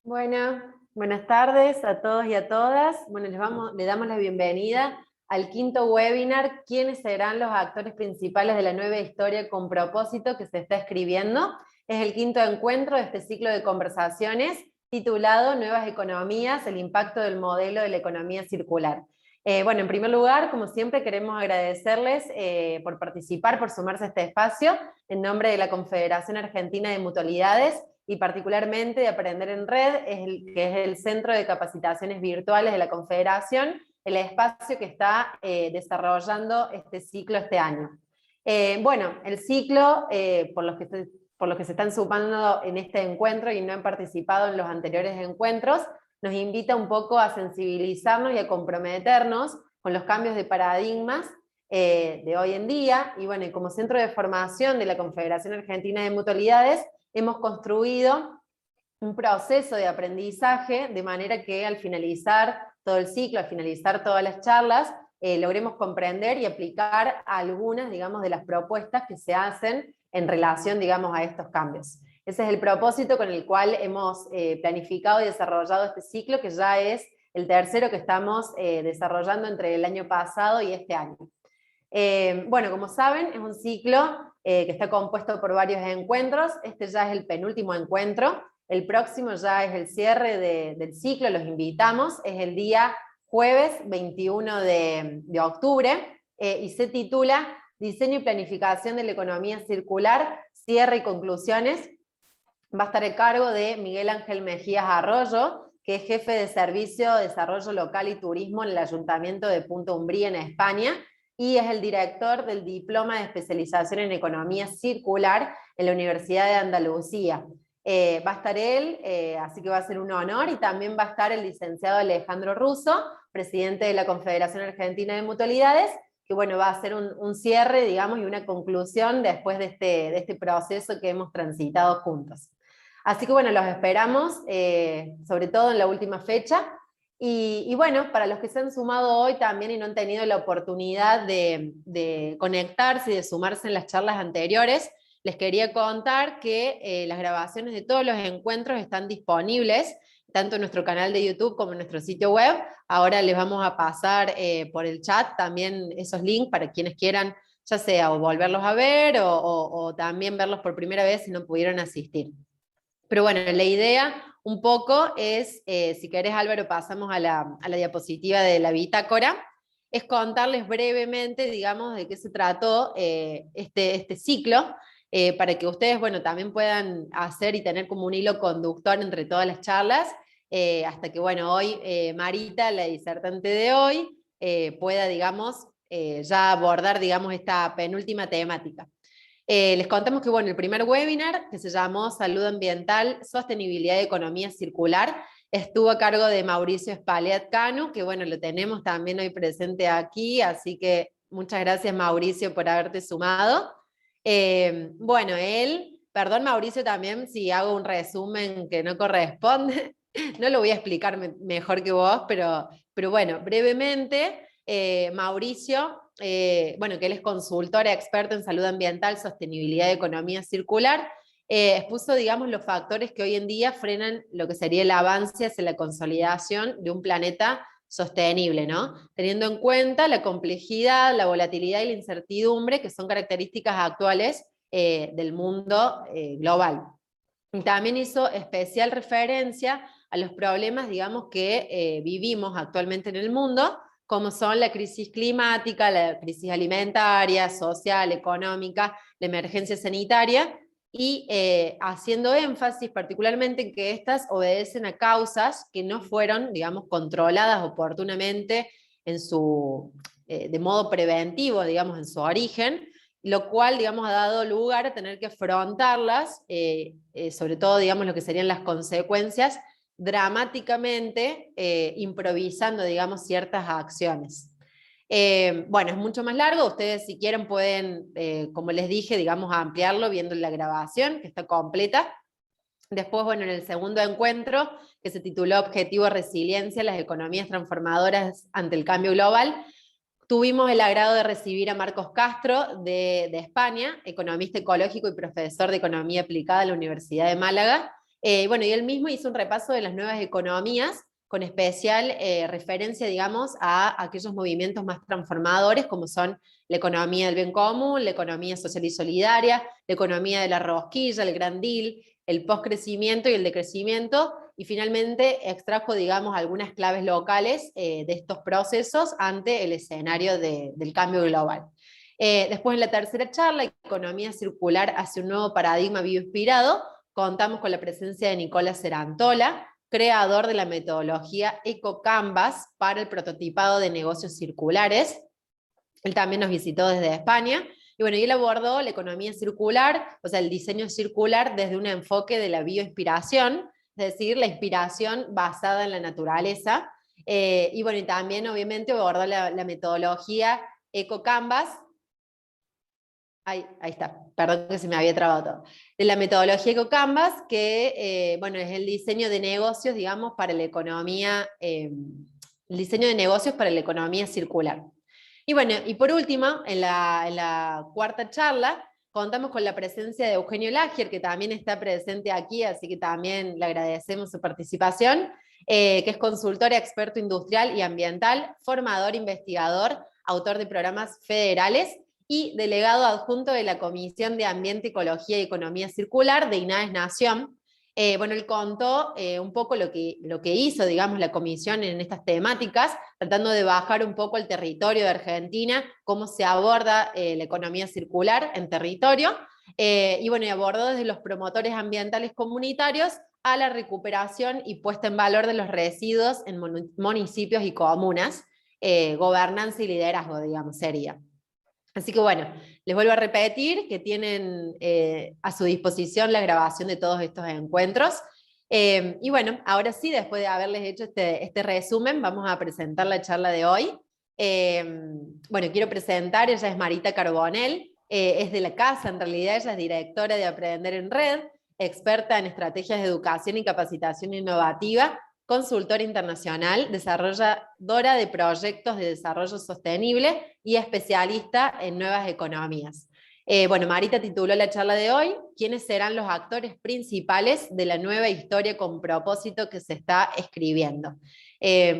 Bueno, buenas tardes a todos y a todas. Bueno, le damos la bienvenida al quinto webinar, ¿quiénes serán los actores principales de la nueva historia con propósito que se está escribiendo? Es el quinto encuentro de este ciclo de conversaciones titulado Nuevas economías, el impacto del modelo de la economía circular. Bueno, en primer lugar, como siempre, queremos agradecerles por participar, por sumarse a este espacio, en nombre de la Confederación Argentina de Mutualidades, y particularmente de Aprender en Red, que es el centro de capacitaciones virtuales de la Confederación, el espacio que está desarrollando este ciclo este año. Bueno, el ciclo, por los que se están sumando en este encuentro y no han participado en los anteriores encuentros, nos invita un poco a sensibilizarnos y a comprometernos con los cambios de paradigmas de hoy en día, y bueno, como centro de formación de la Confederación Argentina de Mutualidades, hemos construido un proceso de aprendizaje de manera que al finalizar todo el ciclo, al finalizar todas las charlas, logremos comprender y aplicar algunas, digamos, de las propuestas que se hacen en relación, digamos, a estos cambios. Ese es el propósito con el cual hemos planificado y desarrollado este ciclo, que ya es el tercero que estamos desarrollando entre el año pasado y este año. Bueno, como saben, es un ciclo que está compuesto por varios encuentros. Este ya es el penúltimo encuentro. El próximo ya es el cierre del ciclo, los invitamos. Es el día jueves 21 de octubre y se titula Diseño y planificación de la economía circular, cierre y conclusiones. Va a estar a cargo de Miguel Ángel Mejías Arroyo, que es jefe de Servicio de Desarrollo Local y Turismo en el Ayuntamiento de Punta Umbría, en España, y es el director del Diploma de Especialización en Economía Circular en la Universidad de Andalucía. Va a estar él, así que va a ser un honor, y también va a estar el licenciado Alejandro Russo, presidente de la Confederación Argentina de Mutualidades, que bueno, va a ser un cierre, digamos, y una conclusión después de este proceso que hemos transitado juntos. Así que bueno, los esperamos, sobre todo en la última fecha. Y bueno, para los que se han sumado hoy también y no han tenido la oportunidad de conectarse y de sumarse en las charlas anteriores, les quería contar que las grabaciones de todos los encuentros están disponibles, tanto en nuestro canal de YouTube como en nuestro sitio web. Ahora les vamos a pasar por el chat también esos links para quienes quieran, ya sea o volverlos a ver o también verlos por primera vez si no pudieron asistir. Pero bueno, la idea un poco es, si querés Álvaro, pasamos a la diapositiva de la bitácora, es contarles brevemente, digamos, de qué se trató este ciclo, para que ustedes, bueno, también puedan hacer y tener como un hilo conductor entre todas las charlas, hasta que, bueno, hoy Marita, la disertante de hoy, pueda, digamos, ya abordar, digamos, esta penúltima temática. Les contamos que bueno, el primer webinar, que se llamó Salud Ambiental, Sostenibilidad y Economía Circular, estuvo a cargo de Mauricio Spalleat Canu, que bueno, lo tenemos también hoy presente aquí, así que muchas gracias Mauricio por haberte sumado. Bueno, perdón Mauricio también si hago un resumen que no corresponde, no lo voy a explicar mejor que vos, pero bueno, brevemente, Mauricio, bueno, que él es consultor experto en salud ambiental, sostenibilidad y economía circular, expuso, digamos, los factores que hoy en día frenan lo que sería el avance hacia la consolidación de un planeta sostenible, ¿no? Teniendo en cuenta la complejidad, la volatilidad y la incertidumbre que son características actuales del mundo global. Y también hizo especial referencia a los problemas, digamos, que vivimos actualmente en el mundo, como son la crisis climática, la crisis alimentaria, social, económica, la emergencia sanitaria, y haciendo énfasis particularmente en que estas obedecen a causas que no fueron, digamos, controladas oportunamente de modo preventivo, digamos, en su origen, lo cual, digamos, ha dado lugar a tener que afrontarlas, sobre todo, digamos, lo que serían las consecuencias, dramáticamente, improvisando, digamos, ciertas acciones. Bueno, es mucho más largo, ustedes si quieren pueden, como les dije, digamos, ampliarlo viendo la grabación, que está completa. Después, bueno, en el segundo encuentro, que se tituló Objetivo Resiliencia, las economías transformadoras ante el cambio global, tuvimos el agrado de recibir a Marcos Castro de España, economista ecológico y profesor de Economía Aplicada de la Universidad de Málaga, Bueno, y él mismo hizo un repaso de las nuevas economías, con especial referencia, digamos, a aquellos movimientos más transformadores, como son la economía del bien común, la economía social y solidaria, la economía de la rosquilla, el Gran Deal, el postcrecimiento y el decrecimiento, y finalmente extrajo, digamos, algunas claves locales de estos procesos ante el escenario del cambio global. Después, en la tercera charla, Economía Circular hacia un nuevo paradigma bioinspirado, contamos con la presencia de Nicolás Cerantola, creador de la metodología EcoCanvas para el prototipado de negocios circulares. Él también nos visitó desde España. Y bueno, y él abordó la economía circular, o sea, el diseño circular desde un enfoque de la bioinspiración, es decir, la inspiración basada en la naturaleza. Y bueno, y también obviamente abordó la metodología EcoCanvas. Ahí está, perdón que se me había trabado todo. De la metodología EcoCanvas, que bueno, es el diseño de negocios, digamos, para la economía, el diseño de negocios para la economía circular. Y bueno, y por último, en la cuarta charla, contamos con la presencia de Eugenio Lagier, que también está presente aquí, así que también le agradecemos su participación, que es consultor, experto industrial y ambiental, formador, investigador, autor de programas federales, y delegado adjunto de la Comisión de Ambiente, Ecología y Economía Circular de INAES Nación. Bueno, él contó un poco lo que hizo, digamos, la comisión en estas temáticas, tratando de bajar un poco el territorio de Argentina, cómo se aborda la economía circular en territorio, y bueno, y abordó desde los promotores ambientales comunitarios a la recuperación y puesta en valor de los residuos en municipios y comunas, gobernanza y liderazgo, digamos, sería. Así que bueno, les vuelvo a repetir que tienen a su disposición la grabación de todos estos encuentros. Y bueno, ahora sí, después de haberles hecho este resumen, vamos a presentar la charla de hoy. Bueno, quiero presentar, ella es Marita Carbonell, es de la casa, en realidad ella es directora de Aprender en Red, experta en estrategias de educación y capacitación innovativa, consultora internacional, desarrolladora de proyectos de desarrollo sostenible y especialista en nuevas economías. Bueno, Marita tituló la charla de hoy, ¿quiénes serán los actores principales de la nueva historia con propósito que se está escribiendo?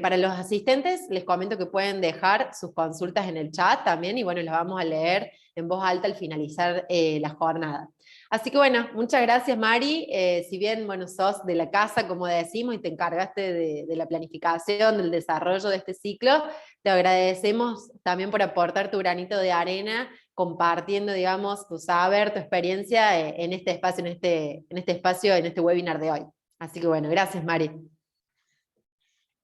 Para los asistentes, les comento que pueden dejar sus consultas en el chat también, y bueno, las vamos a leer en voz alta al finalizar la jornada. Así que bueno, muchas gracias Mari, si bien bueno, sos de la casa, como decimos, y te encargaste de la planificación, del desarrollo de este ciclo, te agradecemos también por aportar tu granito de arena, compartiendo, digamos, tu saber, tu experiencia en este espacio, en este webinar de hoy. Así que bueno, gracias Mari.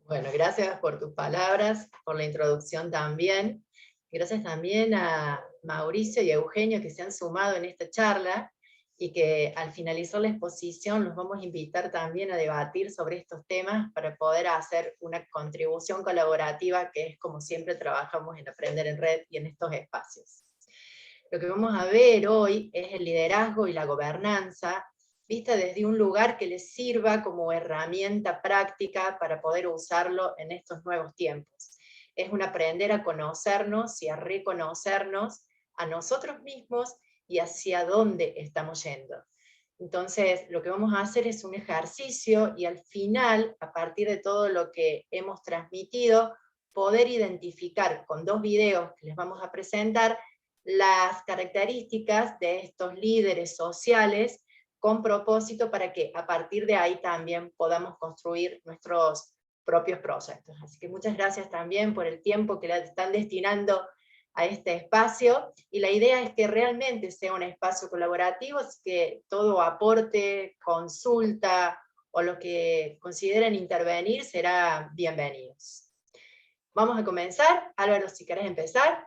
Bueno, gracias por tus palabras, por la introducción también. Gracias también a Mauricio y a Eugenio que se han sumado en esta charla y que al finalizar la exposición los vamos a invitar también a debatir sobre estos temas para poder hacer una contribución colaborativa, que es como siempre trabajamos en Aprender en Red y en estos espacios. Lo que vamos a ver hoy es el liderazgo y la gobernanza, vista desde un lugar que les sirva como herramienta práctica para poder usarlo en estos nuevos tiempos. Es un aprender a conocernos y a reconocernos a nosotros mismos y hacia dónde estamos yendo. Entonces, lo que vamos a hacer es un ejercicio y al final, a partir de todo lo que hemos transmitido, poder identificar con 2 videos que les vamos a presentar las características de estos líderes sociales con propósito para que a partir de ahí también podamos construir nuestros propios proyectos. Así que muchas gracias también por el tiempo que le están destinando a este espacio, y la idea es que realmente sea un espacio colaborativo, así que todo aporte, consulta o lo que consideren intervenir será bienvenidos. Vamos a comenzar. Álvaro, si querés empezar.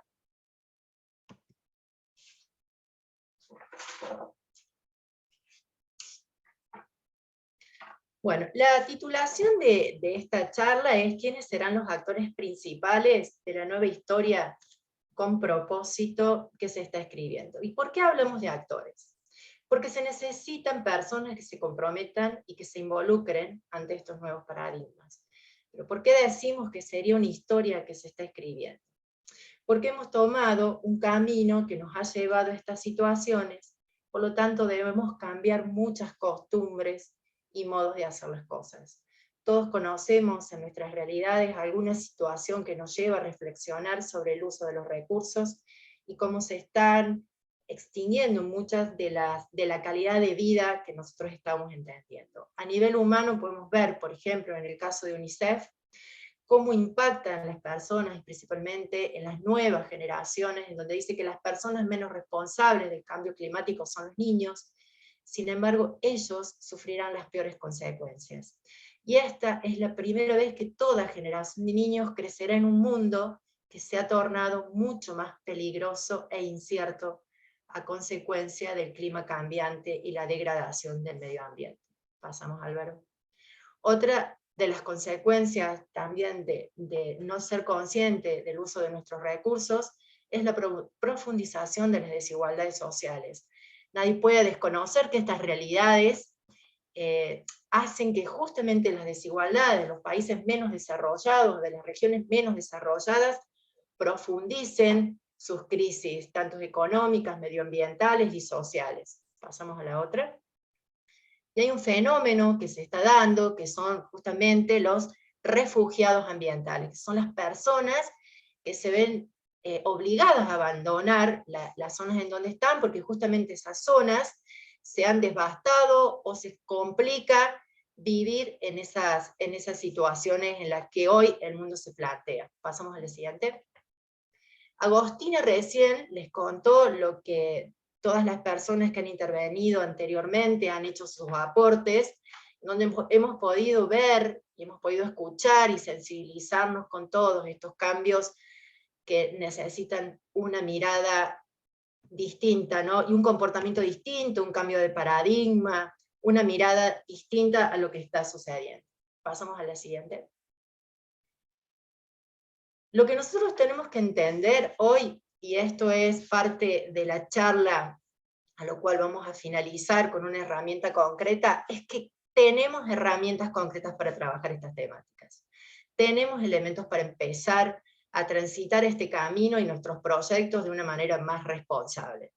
Bueno, la titulación de esta charla es ¿quiénes serán los actores principales de la nueva historia con propósito que se está escribiendo? ¿Y por qué hablamos de actores? Porque se necesitan personas que se comprometan y que se involucren ante estos nuevos paradigmas. ¿Pero por qué decimos que sería una historia que se está escribiendo? Porque hemos tomado un camino que nos ha llevado a estas situaciones, por lo tanto debemos cambiar muchas costumbres y modos de hacer las cosas. Todos conocemos en nuestras realidades alguna situación que nos lleva a reflexionar sobre el uso de los recursos y cómo se están extinguiendo muchas de la calidad de vida que nosotros estamos entendiendo. A nivel humano podemos ver, por ejemplo, en el caso de UNICEF, cómo impactan las personas, principalmente en las nuevas generaciones, en donde dice que las personas menos responsables del cambio climático son los niños. Sin embargo, ellos sufrirán las peores consecuencias. Y esta es la primera vez que toda generación de niños crecerá en un mundo que se ha tornado mucho más peligroso e incierto a consecuencia del clima cambiante y la degradación del medio ambiente. Pasamos, Álvaro. Otra de las consecuencias también de no ser consciente del uso de nuestros recursos es la profundización de las desigualdades sociales. Nadie puede desconocer que estas realidades hacen que justamente las desigualdades de los países menos desarrollados, de las regiones menos desarrolladas, profundicen sus crisis, tanto económicas, medioambientales y sociales. Pasamos a la otra. Y hay un fenómeno que se está dando, que son justamente los refugiados ambientales, que son las personas que se ven obligadas a abandonar las zonas en donde están, porque justamente esas zonas se han devastado o se complica vivir en esas situaciones en las que hoy el mundo se plantea. Pasamos a la siguiente. Agostina recién les contó lo que todas las personas que han intervenido anteriormente han hecho sus aportes, donde hemos podido ver, y hemos podido escuchar y sensibilizarnos con todos estos cambios que necesitan una mirada distinta, ¿no? Y un comportamiento distinto, un cambio de paradigma, una mirada distinta a lo que está sucediendo. Pasamos a la siguiente. Lo que nosotros tenemos que entender hoy, y esto es parte de la charla a lo cual vamos a finalizar con una herramienta concreta, es que tenemos herramientas concretas para trabajar estas temáticas. Tenemos elementos para empezar a transitar este camino y nuestros proyectos de una manera más responsable.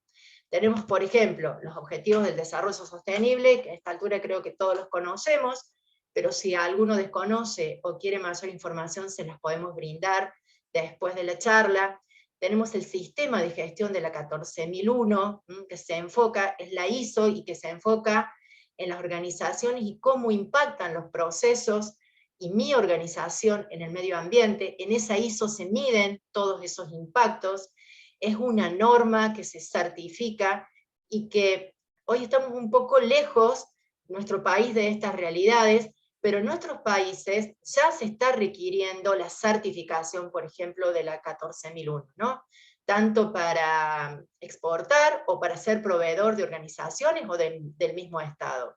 Tenemos, por ejemplo, los Objetivos del Desarrollo Sostenible, que a esta altura creo que todos los conocemos, pero si alguno desconoce o quiere mayor información, se las podemos brindar después de la charla. Tenemos el Sistema de Gestión de la 14001, que se enfoca, es la ISO, y que se enfoca en las organizaciones y cómo impactan los procesos y mi organización en el medio ambiente. En esa ISO se miden todos esos impactos, es una norma que se certifica, y que hoy estamos un poco lejos, nuestro país, de estas realidades, pero en nuestros países ya se está requiriendo la certificación, por ejemplo, de la 14001, ¿no? Tanto para exportar o para ser proveedor de organizaciones o del mismo Estado.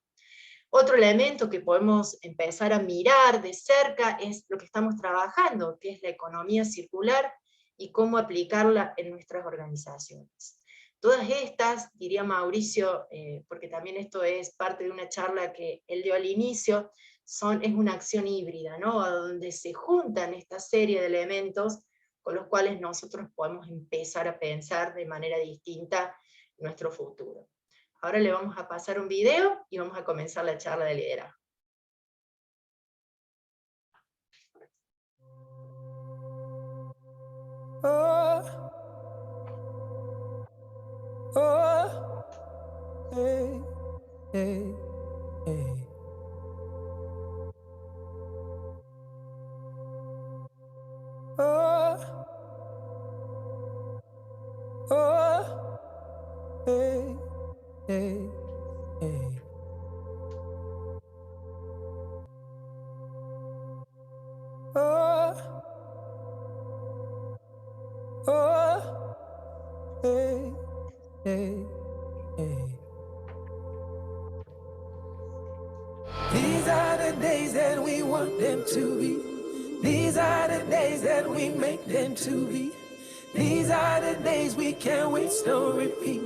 Otro elemento que podemos empezar a mirar de cerca es lo que estamos trabajando, que es la economía circular y cómo aplicarla en nuestras organizaciones. Todas estas, diría Mauricio, porque también esto es parte de una charla que él dio al inicio, es una acción híbrida, ¿no? Donde se juntan esta serie de elementos con los cuales nosotros podemos empezar a pensar de manera distinta nuestro futuro. Ahora le vamos a pasar un video y vamos a comenzar la charla de liderazgo. Hey, hey, hey. Hey, hey, hey. Hey, hey, hey. These are the days that we want them to be. These are the days that we make them to be. These are the days we can't waste or repeat.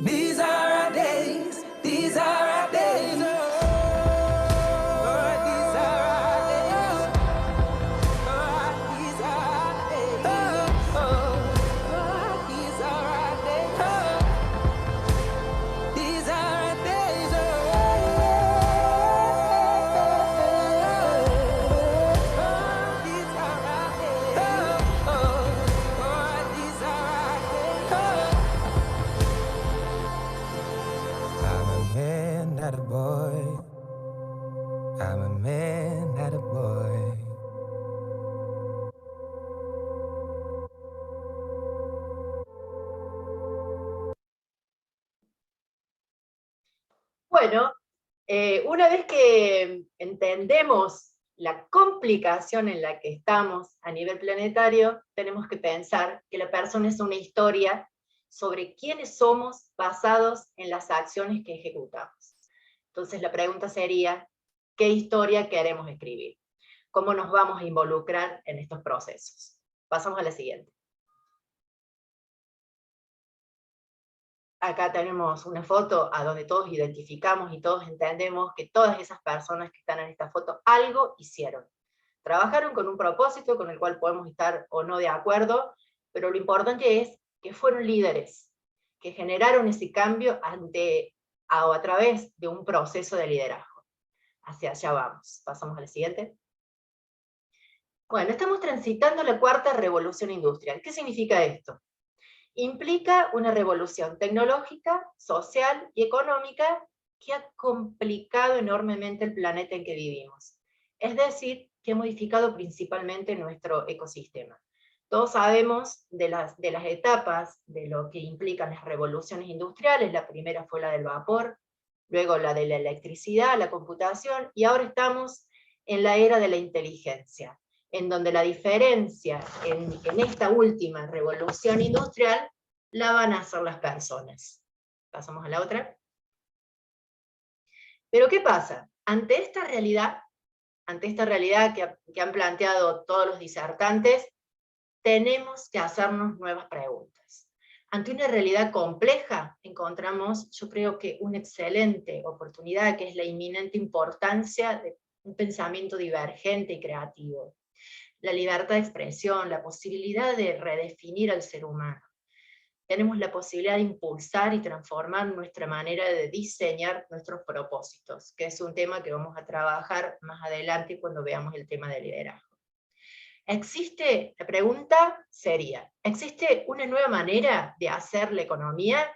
These are our days. These are our days. not a boy. I'm a man, not a boy. Bueno, una vez que entendemos la complicación en la que estamos a nivel planetario, tenemos que pensar que la persona es una historia sobre quiénes somos basados en las acciones que ejecutamos. Entonces la pregunta sería, ¿qué historia queremos escribir? ¿Cómo nos vamos a involucrar en estos procesos? Pasamos a la siguiente. Acá tenemos una foto a donde todos identificamos y todos entendemos que todas esas personas que están en esta foto algo hicieron. Trabajaron con un propósito con el cual podemos estar o no de acuerdo, pero lo importante es que fueron líderes, que generaron ese cambio a través de un proceso de liderazgo. Hacia allá vamos. Pasamos a la siguiente. Bueno, estamos transitando la cuarta revolución industrial. ¿Qué significa esto? Implica una revolución tecnológica, social y económica que ha complicado enormemente el planeta en que vivimos. Es decir, que ha modificado principalmente nuestro ecosistema. Todos sabemos de las etapas de lo que implican las revoluciones industriales. La primera fue la del vapor, luego la de la electricidad, la computación, y ahora estamos en la era de la inteligencia, en donde la diferencia en esta última revolución industrial la van a hacer las personas. Pasamos a la otra. Pero ¿qué pasa? Ante esta realidad que han planteado todos los disertantes, tenemos que hacernos nuevas preguntas. Ante una realidad compleja, encontramos, yo creo que una excelente oportunidad, que es la inminente importancia de un pensamiento divergente y creativo. La libertad de expresión, la posibilidad de redefinir al ser humano. Tenemos la posibilidad de impulsar y transformar nuestra manera de diseñar nuestros propósitos, que es un tema que vamos a trabajar más adelante cuando veamos el tema del liderazgo. La pregunta sería, ¿existe una nueva manera de hacer la economía?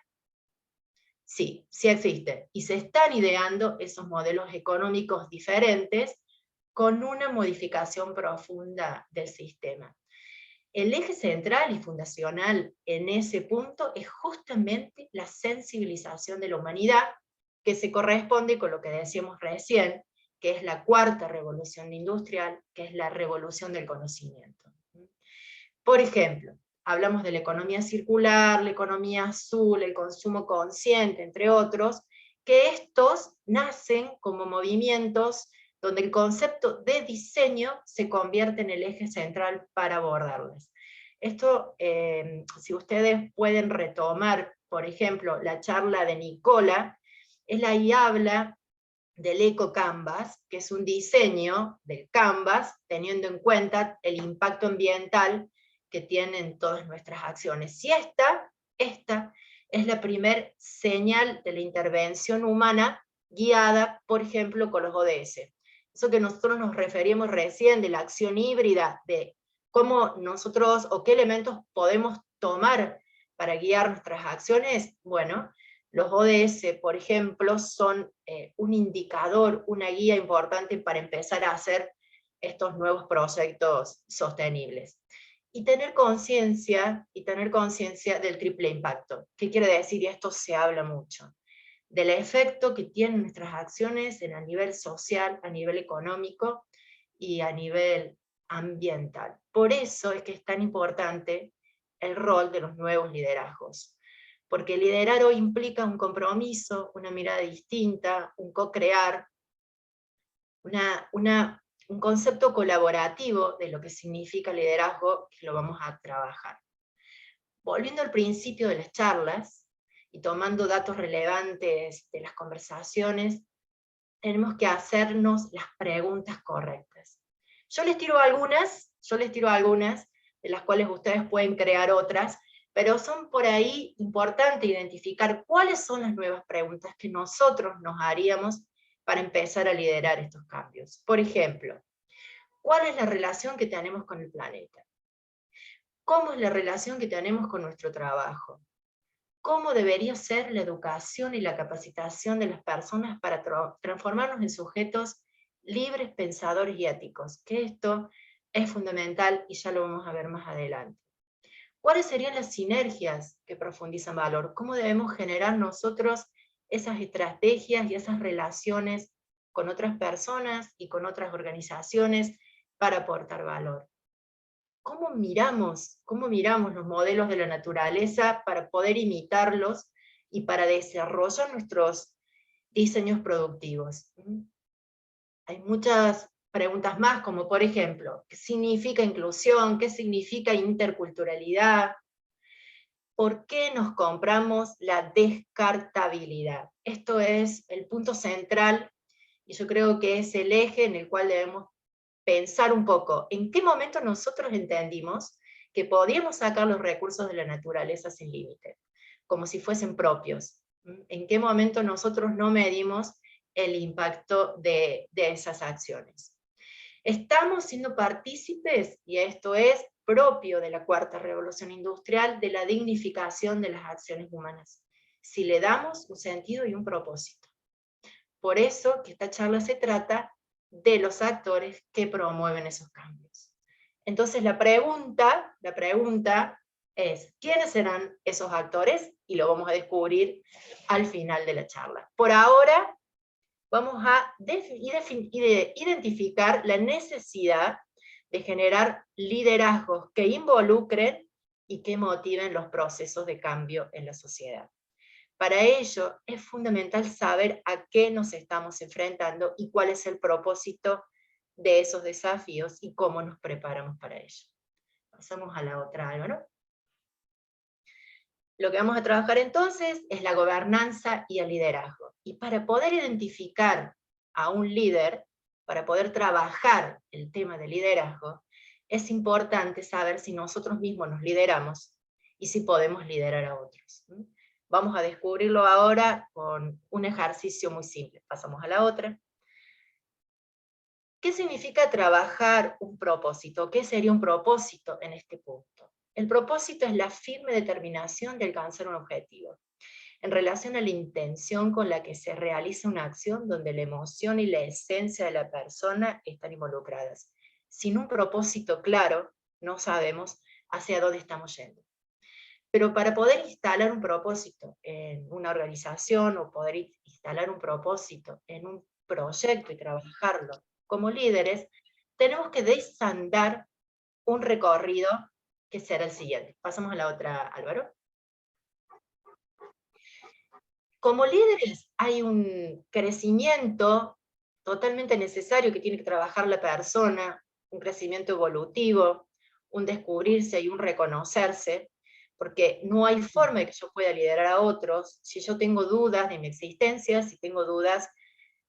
Sí, sí existe, y se están ideando esos modelos económicos diferentes con una modificación profunda del sistema. El eje central y fundacional en ese punto es justamente la sensibilización de la humanidad, que se corresponde con lo que decíamos recién, que es la cuarta revolución industrial, que es la revolución del conocimiento. Por ejemplo, hablamos de la economía circular, la economía azul, el consumo consciente, entre otros, que estos nacen como movimientos donde el concepto de diseño se convierte en el eje central para abordarlas. Esto, si ustedes pueden retomar, por ejemplo, la charla de Nicola, él ahí habla del Eco Canvas, que es un diseño del Canvas, teniendo en cuenta el impacto ambiental que tienen todas nuestras acciones. Y esta es la primer señal de la intervención humana guiada, por ejemplo, con los ODS. Eso que nosotros nos referimos recién de la acción híbrida, de cómo nosotros, o qué elementos podemos tomar para guiar nuestras acciones. Bueno, los ODS, por ejemplo, son un indicador, una guía importante para empezar a hacer estos nuevos proyectos sostenibles. Y tener conciencia del triple impacto. ¿Qué quiere decir? Y esto se habla mucho. Del efecto que tienen nuestras acciones a nivel social, a nivel económico y a nivel ambiental. Por eso es que es tan importante el rol de los nuevos liderazgos. Porque liderar hoy implica un compromiso, una mirada distinta, un co-crear, un concepto colaborativo de lo que significa liderazgo, que lo vamos a trabajar. Volviendo al principio de las charlas, y tomando datos relevantes de las conversaciones, tenemos que hacernos las preguntas correctas. Yo les tiro algunas, de las cuales ustedes pueden crear otras, pero son por ahí importante identificar cuáles son las nuevas preguntas que nosotros nos haríamos para empezar a liderar estos cambios. Por ejemplo, ¿cuál es la relación que tenemos con el planeta? ¿Cómo es la relación que tenemos con nuestro trabajo? cómo debería ser la educación y la capacitación de las personas para transformarnos en sujetos libres, pensadores y éticos, que esto es fundamental y ya lo vamos a ver más adelante. ¿Cuáles serían las sinergias que profundizan valor? ¿Cómo debemos generar nosotros esas estrategias y esas relaciones con otras personas y con otras organizaciones para aportar valor? ¿Cómo miramos los modelos de la naturaleza para poder imitarlos y para desarrollar nuestros diseños productivos? Hay muchas preguntas más, como por ejemplo, ¿qué significa inclusión? ¿Qué significa interculturalidad? ¿Por qué nos compramos la descartabilidad? Esto es el punto central, y yo creo que es el eje en el cual debemos pensar un poco, ¿en qué momento nosotros entendimos que podíamos sacar los recursos de la naturaleza sin límite, como si fuesen propios? ¿En qué momento nosotros no medimos el impacto de esas acciones? Estamos siendo partícipes, y esto es propio de la cuarta revolución industrial, de la dignificación de las acciones humanas, si le damos un sentido y un propósito. Por eso que esta charla se trata de los actores que promueven esos cambios. Entonces la pregunta es, ¿quiénes serán esos actores? Y lo vamos a descubrir al final de la charla. Por ahora, vamos a identificar la necesidad de generar liderazgos que involucren y que motiven los procesos de cambio en la sociedad. Para ello es fundamental saber a qué nos estamos enfrentando y cuál es el propósito de esos desafíos y cómo nos preparamos para ello. Pasamos a la otra, Álvaro. Lo que vamos a trabajar entonces es la gobernanza y el liderazgo. Y para poder identificar a un líder, para poder trabajar el tema del liderazgo, es importante saber si nosotros mismos nos lideramos y si podemos liderar a otros. Vamos a descubrirlo ahora con un ejercicio muy simple. Pasamos a la otra. ¿Qué significa trabajar un propósito? ¿Qué sería un propósito en este punto? El propósito es la firme determinación de alcanzar un objetivo, en relación a la intención con la que se realiza una acción donde la emoción y la esencia de la persona están involucradas. Sin un propósito claro, no sabemos hacia dónde estamos yendo. Pero para poder instalar un propósito en una organización o poder instalar un propósito en un proyecto y trabajarlo como líderes, tenemos que desandar un recorrido que será el siguiente. Pasamos a la otra, Álvaro. Como líderes hay un crecimiento totalmente necesario que tiene que trabajar la persona, un crecimiento evolutivo, un descubrirse y un reconocerse, porque no hay forma de que yo pueda liderar a otros si yo tengo dudas de mi existencia, si tengo dudas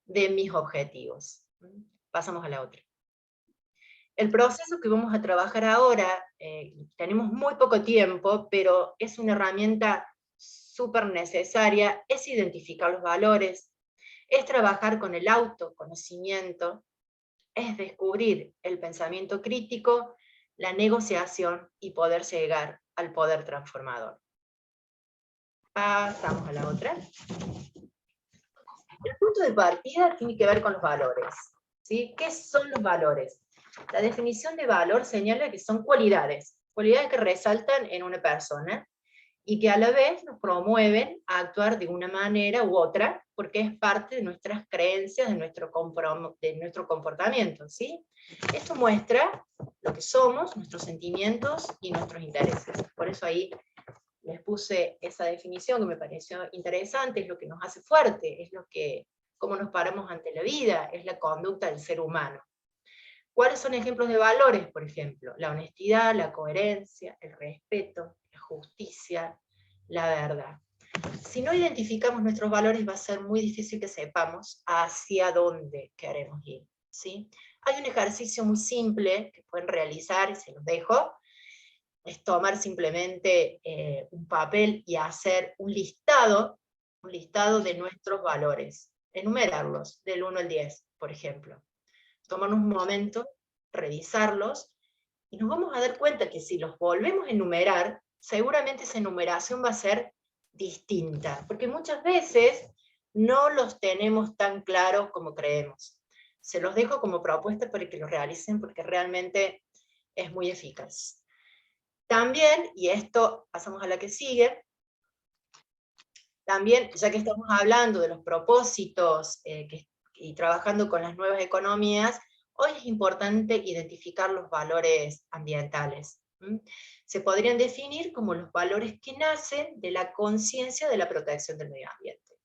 de mis objetivos. Pasamos a la otra. El proceso que vamos a trabajar ahora, tenemos muy poco tiempo, pero es una herramienta súper necesaria, es identificar los valores, es trabajar con el autoconocimiento, es descubrir el pensamiento crítico, la negociación y poder llegar al poder transformador. Pasamos a la otra. El punto de partida tiene que ver con los valores, ¿sí? ¿Qué son los valores? La definición de valor señala que son cualidades que resaltan en una persona y que a la vez nos promueven a actuar de una manera u otra, porque es parte de nuestras creencias, de nuestro comportamiento, ¿sí? Esto muestra lo que somos, nuestros sentimientos y nuestros intereses. Por eso ahí les puse esa definición que me pareció interesante, es lo que nos hace fuerte, es cómo nos paramos ante la vida, es la conducta del ser humano. ¿Cuáles son ejemplos de valores, por ejemplo? La honestidad, la coherencia, el respeto, la justicia, la verdad. Si no identificamos nuestros valores, va a ser muy difícil que sepamos hacia dónde queremos ir, ¿sí? Hay un ejercicio muy simple que pueden realizar, y se los dejo, es tomar simplemente un papel y hacer un listado de nuestros valores, enumerarlos del 1 al 10, por ejemplo. Tomarnos un momento, revisarlos, y nos vamos a dar cuenta que si los volvemos a enumerar, seguramente esa enumeración va a ser distinta, porque muchas veces no los tenemos tan claros como creemos. Se los dejo como propuesta para que lo realicen, porque realmente es muy eficaz. También, y esto pasamos a la que sigue, también, ya que estamos hablando de los propósitos y trabajando con las nuevas economías, hoy es importante identificar los valores ambientales. Se podrían definir como los valores que nacen de la conciencia de la protección del medio ambiente.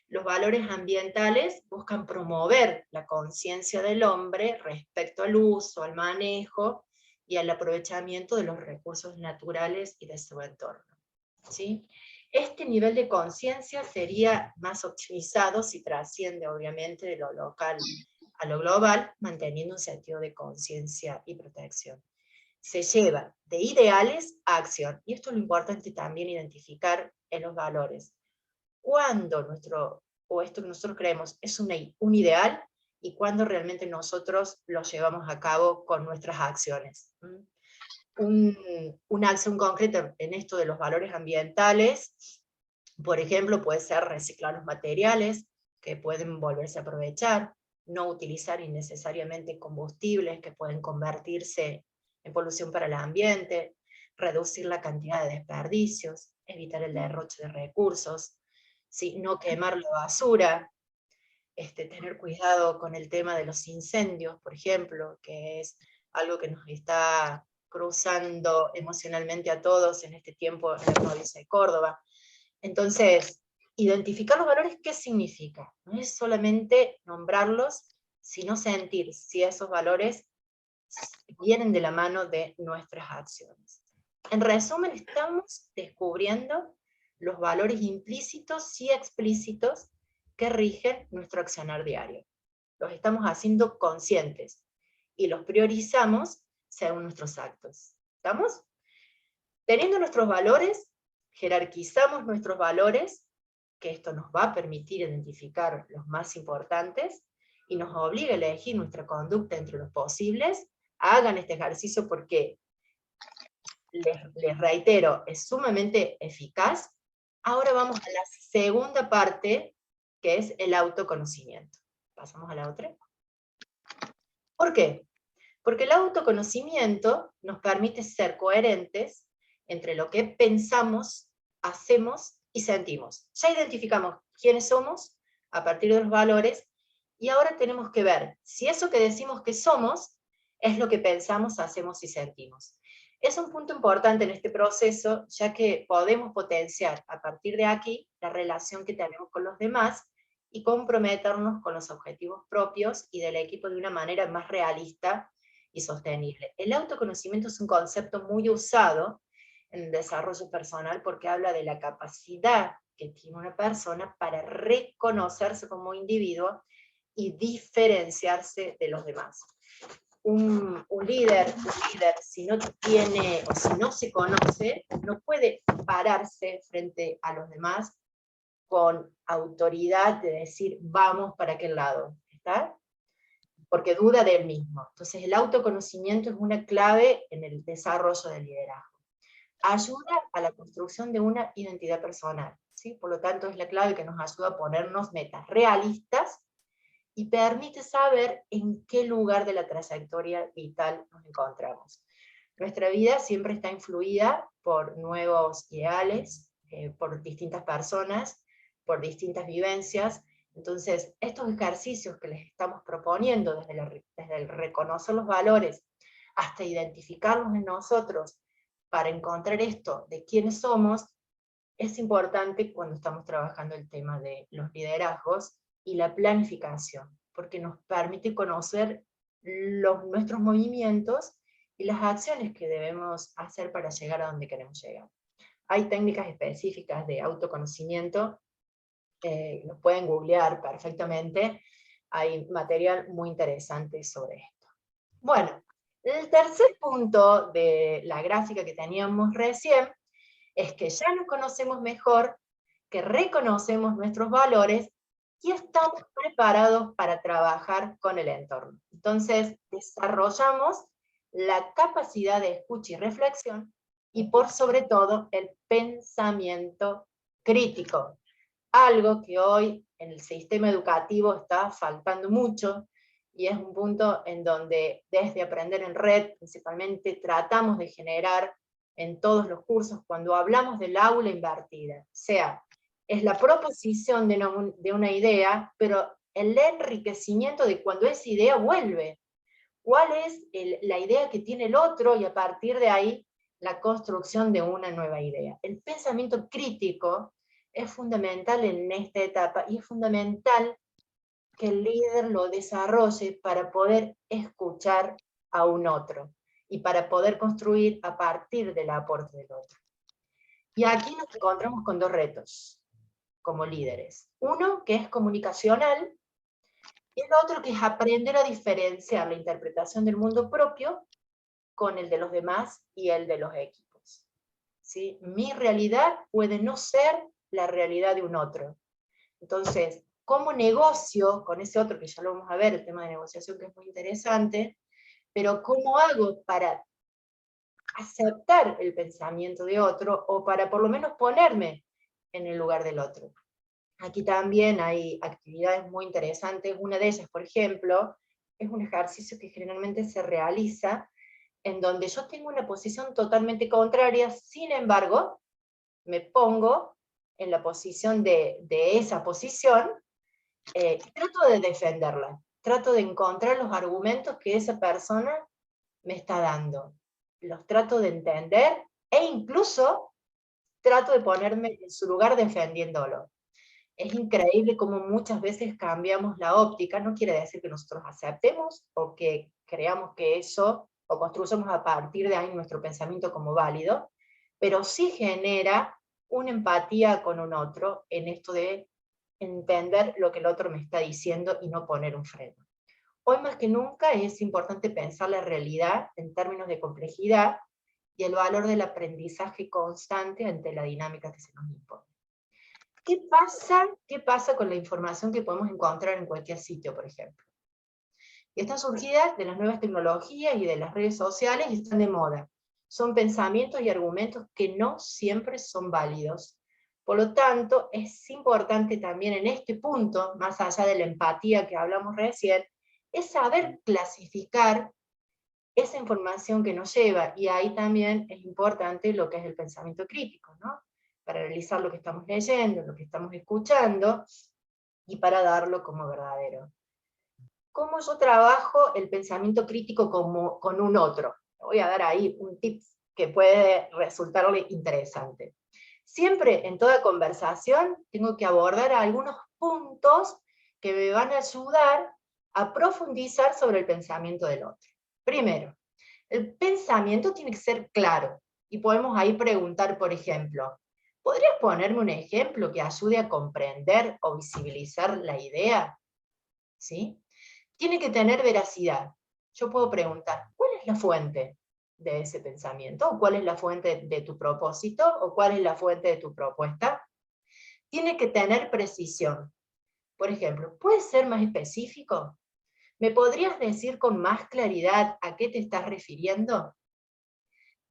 Los valores ambientales buscan promover la conciencia del hombre respecto al uso, al manejo y al aprovechamiento de los recursos naturales y de su entorno, ¿sí? Este nivel de conciencia sería más optimizado si trasciende obviamente de lo local a lo global, manteniendo un sentido de conciencia y protección. Se lleva de ideales a acción, y esto es lo importante también identificar en los valores. Cuando esto que nosotros creemos es un ideal, y cuando realmente nosotros lo llevamos a cabo con nuestras acciones. Una acción concreta en esto de los valores ambientales, por ejemplo, puede ser reciclar los materiales que pueden volverse a aprovechar, no utilizar innecesariamente combustibles que pueden convertirse en polución para el ambiente, reducir la cantidad de desperdicios, evitar el derroche de recursos, ¿sí? No quemar la basura, tener cuidado con el tema de los incendios, por ejemplo, que es algo que nos está cruzando emocionalmente a todos en este tiempo en la provincia de Córdoba. Entonces, identificar los valores, ¿qué significa? No es solamente nombrarlos, sino sentir si esos valores vienen de la mano de nuestras acciones. En resumen, estamos descubriendo los valores implícitos y explícitos que rigen nuestro accionar diario. Los estamos haciendo conscientes y los priorizamos según nuestros actos. ¿Estamos? Teniendo nuestros valores, jerarquizamos nuestros valores, que esto nos va a permitir identificar los más importantes, y nos obliga a elegir nuestra conducta entre los posibles. Hagan este ejercicio porque, les reitero, es sumamente eficaz. Ahora vamos a la segunda parte, que es el autoconocimiento. Pasamos a la otra. ¿Por qué? Porque el autoconocimiento nos permite ser coherentes entre lo que pensamos, hacemos y sentimos. Ya identificamos quiénes somos a partir de los valores, y ahora tenemos que ver si eso que decimos que somos es lo que pensamos, hacemos y sentimos. Es un punto importante en este proceso, ya que podemos potenciar a partir de aquí la relación que tenemos con los demás y comprometernos con los objetivos propios y del equipo de una manera más realista y sostenible. El autoconocimiento es un concepto muy usado en el desarrollo personal porque habla de la capacidad que tiene una persona para reconocerse como individuo y diferenciarse de los demás. Un líder, si no tiene o si no se conoce, no puede pararse frente a los demás con autoridad de decir vamos para aquel lado, ¿está? Porque duda de él mismo. Entonces el autoconocimiento es una clave en el desarrollo del liderazgo. Ayuda a la construcción de una identidad personal, ¿sí? Por lo tanto es la clave que nos ayuda a ponernos metas realistas y permite saber en qué lugar de la trayectoria vital nos encontramos. Nuestra vida siempre está influida por nuevos ideales, por distintas personas, por distintas vivencias. Entonces, estos ejercicios que les estamos proponiendo, desde el reconocer los valores hasta identificarlos en nosotros, para encontrar esto de quiénes somos, es importante cuando estamos trabajando el tema de los liderazgos y la planificación, porque nos permite conocer nuestros movimientos y las acciones que debemos hacer para llegar a donde queremos llegar. Hay técnicas específicas de autoconocimiento, los pueden googlear perfectamente, hay material muy interesante sobre esto. Bueno, el tercer punto de la gráfica que teníamos recién es que ya nos conocemos mejor, que reconocemos nuestros valores y estamos preparados para trabajar con el entorno. Entonces, desarrollamos la capacidad de escucha y reflexión, y por sobre todo, el pensamiento crítico. Algo que hoy en el sistema educativo está faltando mucho, y es un punto en donde desde Aprender en Red, principalmente, tratamos de generar en todos los cursos, cuando hablamos del aula invertida. O sea, es la proposición de una idea, pero el enriquecimiento de cuando esa idea vuelve. ¿Cuál es la idea que tiene el otro? Y a partir de ahí, la construcción de una nueva idea. El pensamiento crítico es fundamental en esta etapa, y es fundamental que el líder lo desarrolle para poder escuchar a un otro, y para poder construir a partir del aporte del otro. Y aquí nos encontramos con dos retos, como líderes. Uno, que es comunicacional, y el otro, que es aprender a diferenciar la interpretación del mundo propio con el de los demás y el de los equipos. ¿Sí? Mi realidad puede no ser la realidad de un otro. Entonces, ¿cómo negocio con ese otro? Que ya lo vamos a ver, el tema de negociación, que es muy interesante, pero ¿cómo hago para aceptar el pensamiento de otro, o para por lo menos ponerme en el lugar del otro? Aquí también hay actividades muy interesantes. Una de ellas, por ejemplo, es un ejercicio que generalmente se realiza en donde yo tengo una posición totalmente contraria, sin embargo, me pongo en la posición de esa posición, y trato de defenderla, trato de encontrar los argumentos que esa persona me está dando, los trato de entender, e incluso trato de ponerme en su lugar defendiéndolo. Es increíble cómo muchas veces cambiamos la óptica. No quiere decir que nosotros aceptemos o que creamos que eso, o construyamos a partir de ahí nuestro pensamiento como válido, pero sí genera una empatía con un otro en esto de entender lo que el otro me está diciendo y no poner un freno. Hoy más que nunca es importante pensar la realidad en términos de complejidad y el valor del aprendizaje constante ante la dinámica que se nos impone. ¿Qué pasa con la información que podemos encontrar en cualquier sitio, por ejemplo? Están surgidas de las nuevas tecnologías y de las redes sociales, y están de moda. Son pensamientos y argumentos que no siempre son válidos. Por lo tanto, es importante también en este punto, más allá de la empatía que hablamos recién, es saber clasificar esa información que nos lleva, y ahí también es importante lo que es el pensamiento crítico, ¿no? Para analizar lo que estamos leyendo, lo que estamos escuchando, y para darlo como verdadero. ¿Cómo yo trabajo el pensamiento crítico con un otro? Voy a dar ahí un tip que puede resultarle interesante. Siempre en toda conversación tengo que abordar algunos puntos que me van a ayudar a profundizar sobre el pensamiento del otro. Primero, el pensamiento tiene que ser claro, y podemos ahí preguntar, por ejemplo, ¿podrías ponerme un ejemplo que ayude a comprender o visibilizar la idea? ¿Sí? Tiene que tener veracidad. Yo puedo preguntar, ¿cuál es la fuente de ese pensamiento? ¿O cuál es la fuente de tu propósito? ¿O cuál es la fuente de tu propuesta? Tiene que tener precisión. Por ejemplo, ¿puedes ser más específico? ¿Me podrías decir con más claridad a qué te estás refiriendo?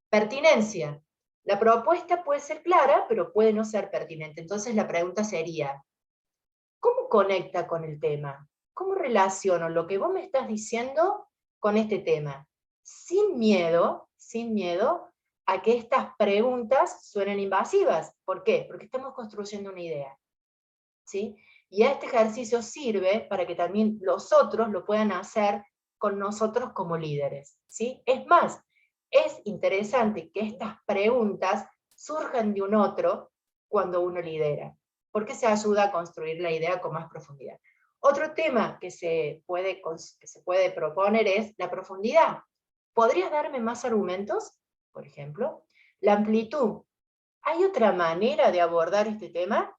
Pertinencia. La propuesta puede ser clara, pero puede no ser pertinente. Entonces la pregunta sería, ¿cómo conecta con el tema? ¿Cómo relaciono lo que vos me estás diciendo con este tema? Sin miedo a que estas preguntas suenen invasivas. ¿Por qué? Porque estamos construyendo una idea. ¿Sí? Y este ejercicio sirve para que también los otros lo puedan hacer con nosotros como líderes. ¿Sí? Es más, es interesante que estas preguntas surjan de un otro cuando uno lidera, porque se ayuda a construir la idea con más profundidad. Otro tema que se puede proponer es la profundidad. ¿Podrías darme más argumentos? Por ejemplo, la amplitud. ¿Hay otra manera de abordar este tema?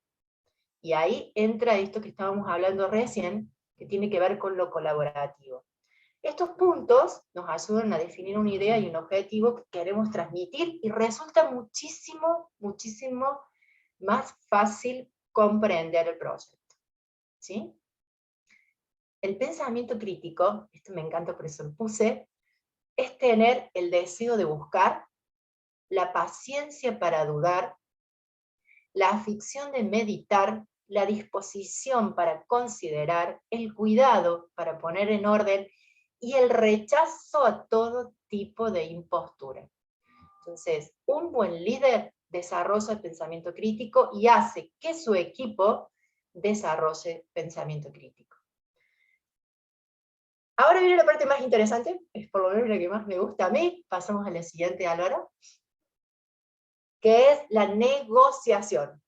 Y ahí entra esto que estábamos hablando recién, que tiene que ver con lo colaborativo. Estos puntos nos ayudan a definir una idea y un objetivo que queremos transmitir, y resulta muchísimo más fácil comprender el proyecto. ¿Sí? El pensamiento crítico, esto me encanta, por eso lo puse, es tener el deseo de buscar, la paciencia para dudar, la afición de meditar, la disposición para considerar, el cuidado para poner en orden y el rechazo a todo tipo de impostura. Entonces, un buen líder desarrolla pensamiento crítico y hace que su equipo desarrolle pensamiento crítico. Ahora viene la parte más interesante, es por lo menos la que más me gusta a mí. Pasamos a la siguiente, Álvaro, que es la negociación.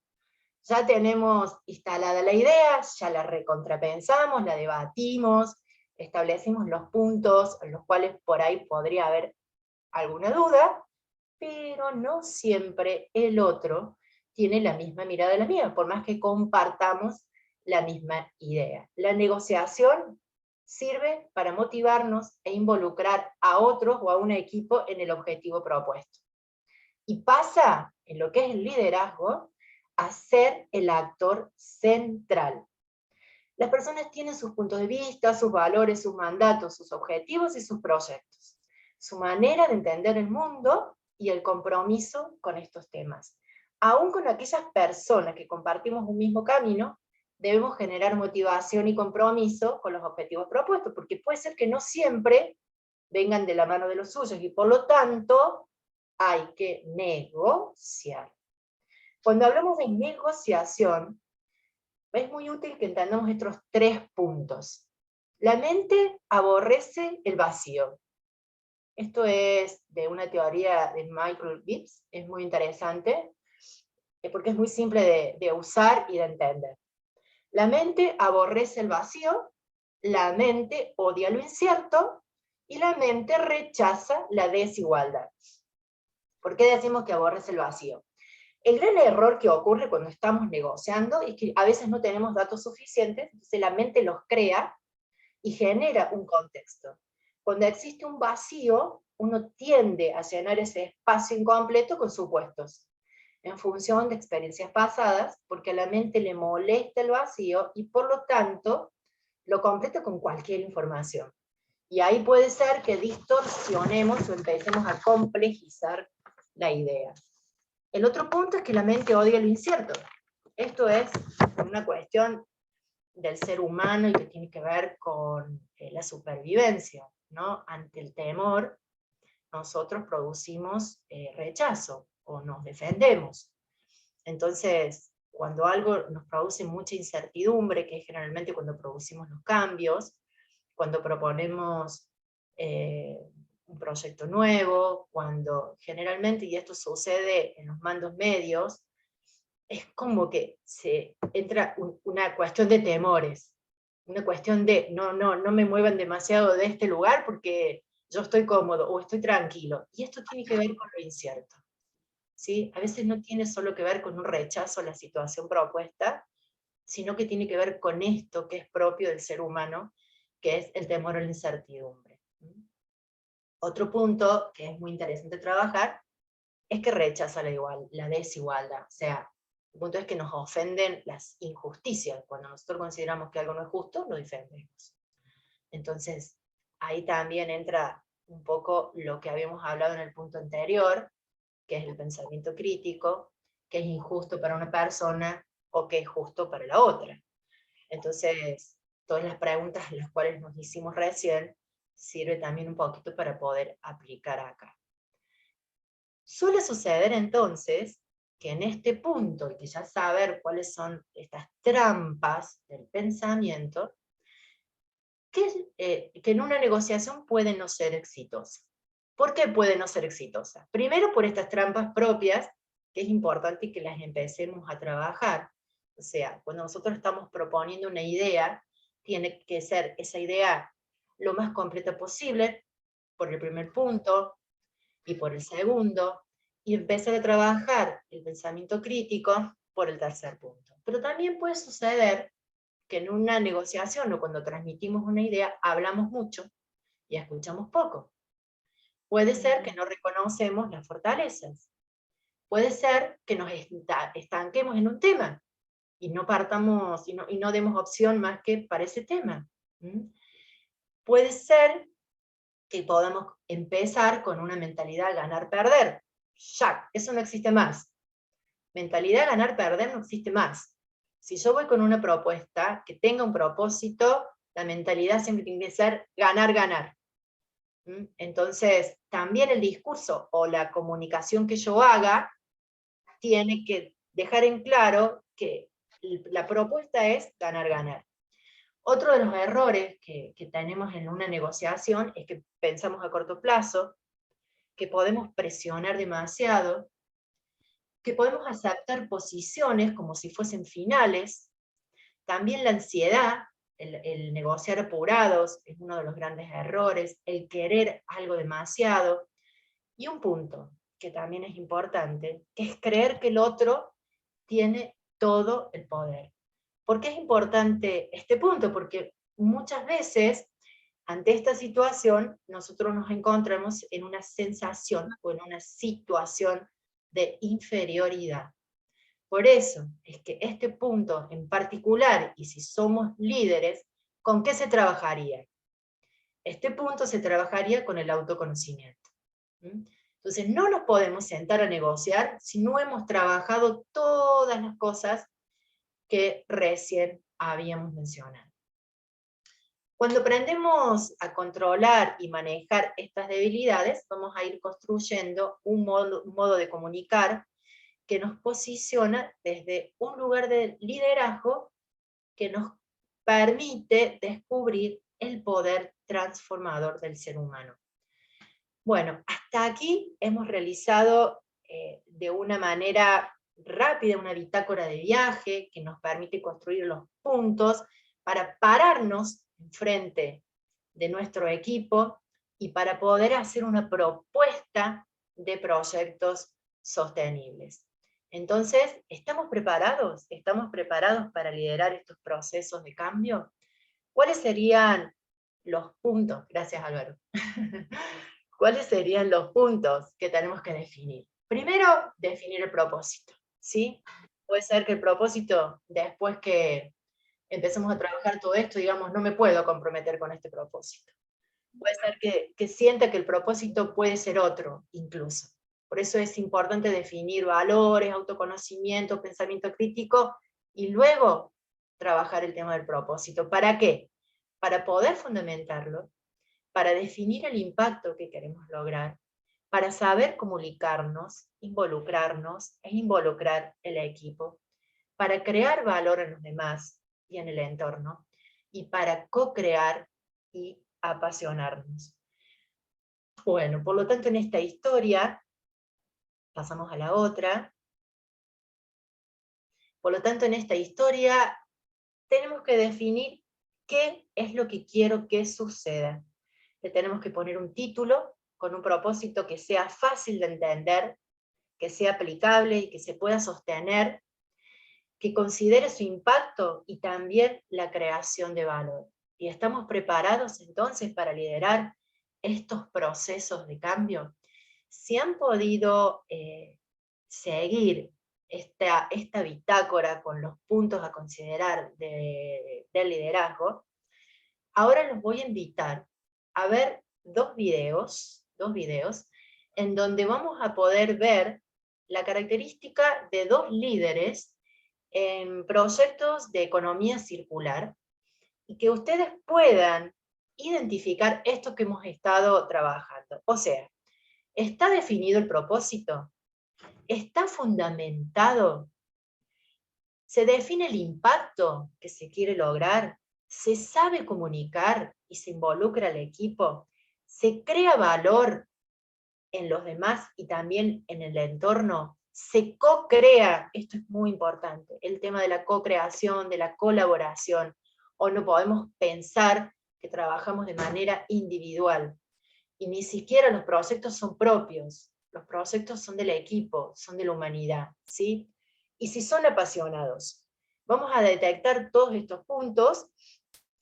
Ya tenemos instalada la idea, ya la recontrapensamos, la debatimos, establecimos los puntos en los cuales por ahí podría haber alguna duda, pero no siempre el otro tiene la misma mirada de la mía, por más que compartamos la misma idea. La negociación sirve para motivarnos e involucrar a otros o a un equipo en el objetivo propuesto. Y pasa, en lo que es el liderazgo, a ser el actor central. Las personas tienen sus puntos de vista, sus valores, sus mandatos, sus objetivos y sus proyectos, su manera de entender el mundo y el compromiso con estos temas. Aún con aquellas personas que compartimos un mismo camino, debemos generar motivación y compromiso con los objetivos propuestos, porque puede ser que no siempre vengan de la mano de los suyos, y por lo tanto hay que negociar. Cuando hablamos de negociación, es muy útil que entendamos estos 3 puntos. La mente aborrece el vacío. Esto es de una teoría de Michael Gibbs, es muy interesante, porque es muy simple de usar y de entender. La mente aborrece el vacío, la mente odia lo incierto, y la mente rechaza la desigualdad. ¿Por qué decimos que aborrece el vacío? El gran error que ocurre cuando estamos negociando es que a veces no tenemos datos suficientes, entonces la mente los crea y genera un contexto. Cuando existe un vacío, uno tiende a llenar ese espacio incompleto con supuestos, en función de experiencias pasadas, porque a la mente le molesta el vacío y por lo tanto lo completa con cualquier información. Y ahí puede ser que distorsionemos o empecemos a complejizar la idea. El otro punto es que la mente odia lo incierto. Esto es una cuestión del ser humano y que tiene que ver con la supervivencia, ¿no? Ante el temor, nosotros producimos rechazo o nos defendemos. Entonces, cuando algo nos produce mucha incertidumbre, que es generalmente cuando producimos los cambios, cuando proponemos un proyecto nuevo, cuando generalmente, y esto sucede en los mandos medios, es como que se entra una cuestión de temores, una cuestión de no me muevan demasiado de este lugar porque yo estoy cómodo o estoy tranquilo. Y esto tiene que ver con lo incierto, ¿sí? A veces no tiene solo que ver con un rechazo a la situación propuesta, sino que tiene que ver con esto que es propio del ser humano, que es el temor a la incertidumbre. Otro punto que es muy interesante trabajar es que rechaza la desigualdad. O sea, el punto es que nos ofenden las injusticias. Cuando nosotros consideramos que algo no es justo, lo defendemos. Entonces, ahí también entra un poco lo que habíamos hablado en el punto anterior, que es el pensamiento crítico, que es injusto para una persona o que es justo para la otra. Entonces, todas las preguntas las cuales nos hicimos recién, sirve también un poquito para poder aplicar acá. Suele suceder entonces que en este punto, y que ya saber cuáles son estas trampas del pensamiento, que en una negociación puede no ser exitosa. ¿Por qué puede no ser exitosa? Primero por estas trampas propias, que es importante que las empecemos a trabajar. O sea, cuando nosotros estamos proponiendo una idea, tiene que ser esa idea lo más completa posible, por el primer punto, y por el segundo, y empezar a trabajar el pensamiento crítico por el tercer punto. Pero también puede suceder que en una negociación o cuando transmitimos una idea, hablamos mucho y escuchamos poco. Puede ser que no reconocemos las fortalezas. Puede ser que nos estanquemos en un tema y no partamos y no demos opción más que para ese tema. Puede ser que podamos empezar con una mentalidad ganar-perder. Ya, eso no existe más. mentalidad ganar-perder no existe más. Si yo voy con una propuesta que tenga un propósito, la mentalidad siempre tiene que ser ganar-ganar. Entonces, también el discurso o la comunicación que yo haga tiene que dejar en claro que la propuesta es ganar-ganar. Otro de los errores que tenemos en una negociación es que pensamos a corto plazo, que podemos presionar demasiado, que podemos aceptar posiciones como si fuesen finales. También la ansiedad, el negociar apurados es uno de los grandes errores, el querer algo demasiado. Y un punto que también es importante, que es creer que el otro tiene todo el poder. ¿Por qué es importante este punto? Porque muchas veces, ante esta situación, nosotros nos encontramos en una sensación o en una situación de inferioridad. Por eso es que este punto en particular, y si somos líderes, ¿con qué se trabajaría? Este punto se trabajaría con el autoconocimiento. Entonces no nos podemos sentar a negociar si no hemos trabajado todas las cosas que recién habíamos mencionado. Cuando aprendemos a controlar y manejar estas debilidades, vamos a ir construyendo un modo de comunicar que nos posiciona desde un lugar de liderazgo que nos permite descubrir el poder transformador del ser humano. Bueno, hasta aquí hemos realizado de una manera rápida una bitácora de viaje que nos permite construir los puntos para pararnos enfrente de nuestro equipo y para poder hacer una propuesta de proyectos sostenibles. Entonces, ¿estamos preparados? ¿Estamos preparados para liderar estos procesos de cambio? ¿Cuáles serían los puntos? Gracias, Álvaro. ¿Cuáles serían los puntos que tenemos que definir? Primero, definir el propósito, ¿sí? Puede ser que el propósito, después que empecemos a trabajar todo esto, digamos, no me puedo comprometer con este propósito. Puede ser que sienta que el propósito puede ser otro, incluso. Por eso es importante definir valores, autoconocimiento, pensamiento crítico, y luego trabajar el tema del propósito. ¿Para qué? Para poder fundamentarlo, para definir el impacto que queremos lograr, para saber comunicarnos, involucrarnos e involucrar el equipo, para crear valor en los demás y en el entorno, y para co-crear y apasionarnos. Bueno, por lo tanto en esta historia, pasamos a la otra, por lo tanto en esta historia tenemos que definir qué es lo que quiero que suceda. Le tenemos que poner un título con un propósito que sea fácil de entender, que sea aplicable y que se pueda sostener, que considere su impacto y también la creación de valor. ¿Y estamos preparados entonces para liderar estos procesos de cambio? Si han podido seguir esta bitácora con los puntos a considerar del liderazgo, ahora los voy a invitar a ver dos videos en donde vamos a poder ver la característica de dos líderes en proyectos de economía circular, y que ustedes puedan identificar esto que hemos estado trabajando. O sea, ¿está definido el propósito? ¿Está fundamentado? ¿Se define el impacto que se quiere lograr? ¿Se sabe comunicar y se involucra al equipo? ¿Se crea valor en los demás y también en el entorno? Se co-crea, esto es muy importante, el tema de la co-creación, de la colaboración. Hoy no podemos pensar que trabajamos de manera individual, y ni siquiera los proyectos son propios, los proyectos son del equipo, son de la humanidad, ¿sí? Y si son apasionados. Vamos a detectar todos estos puntos,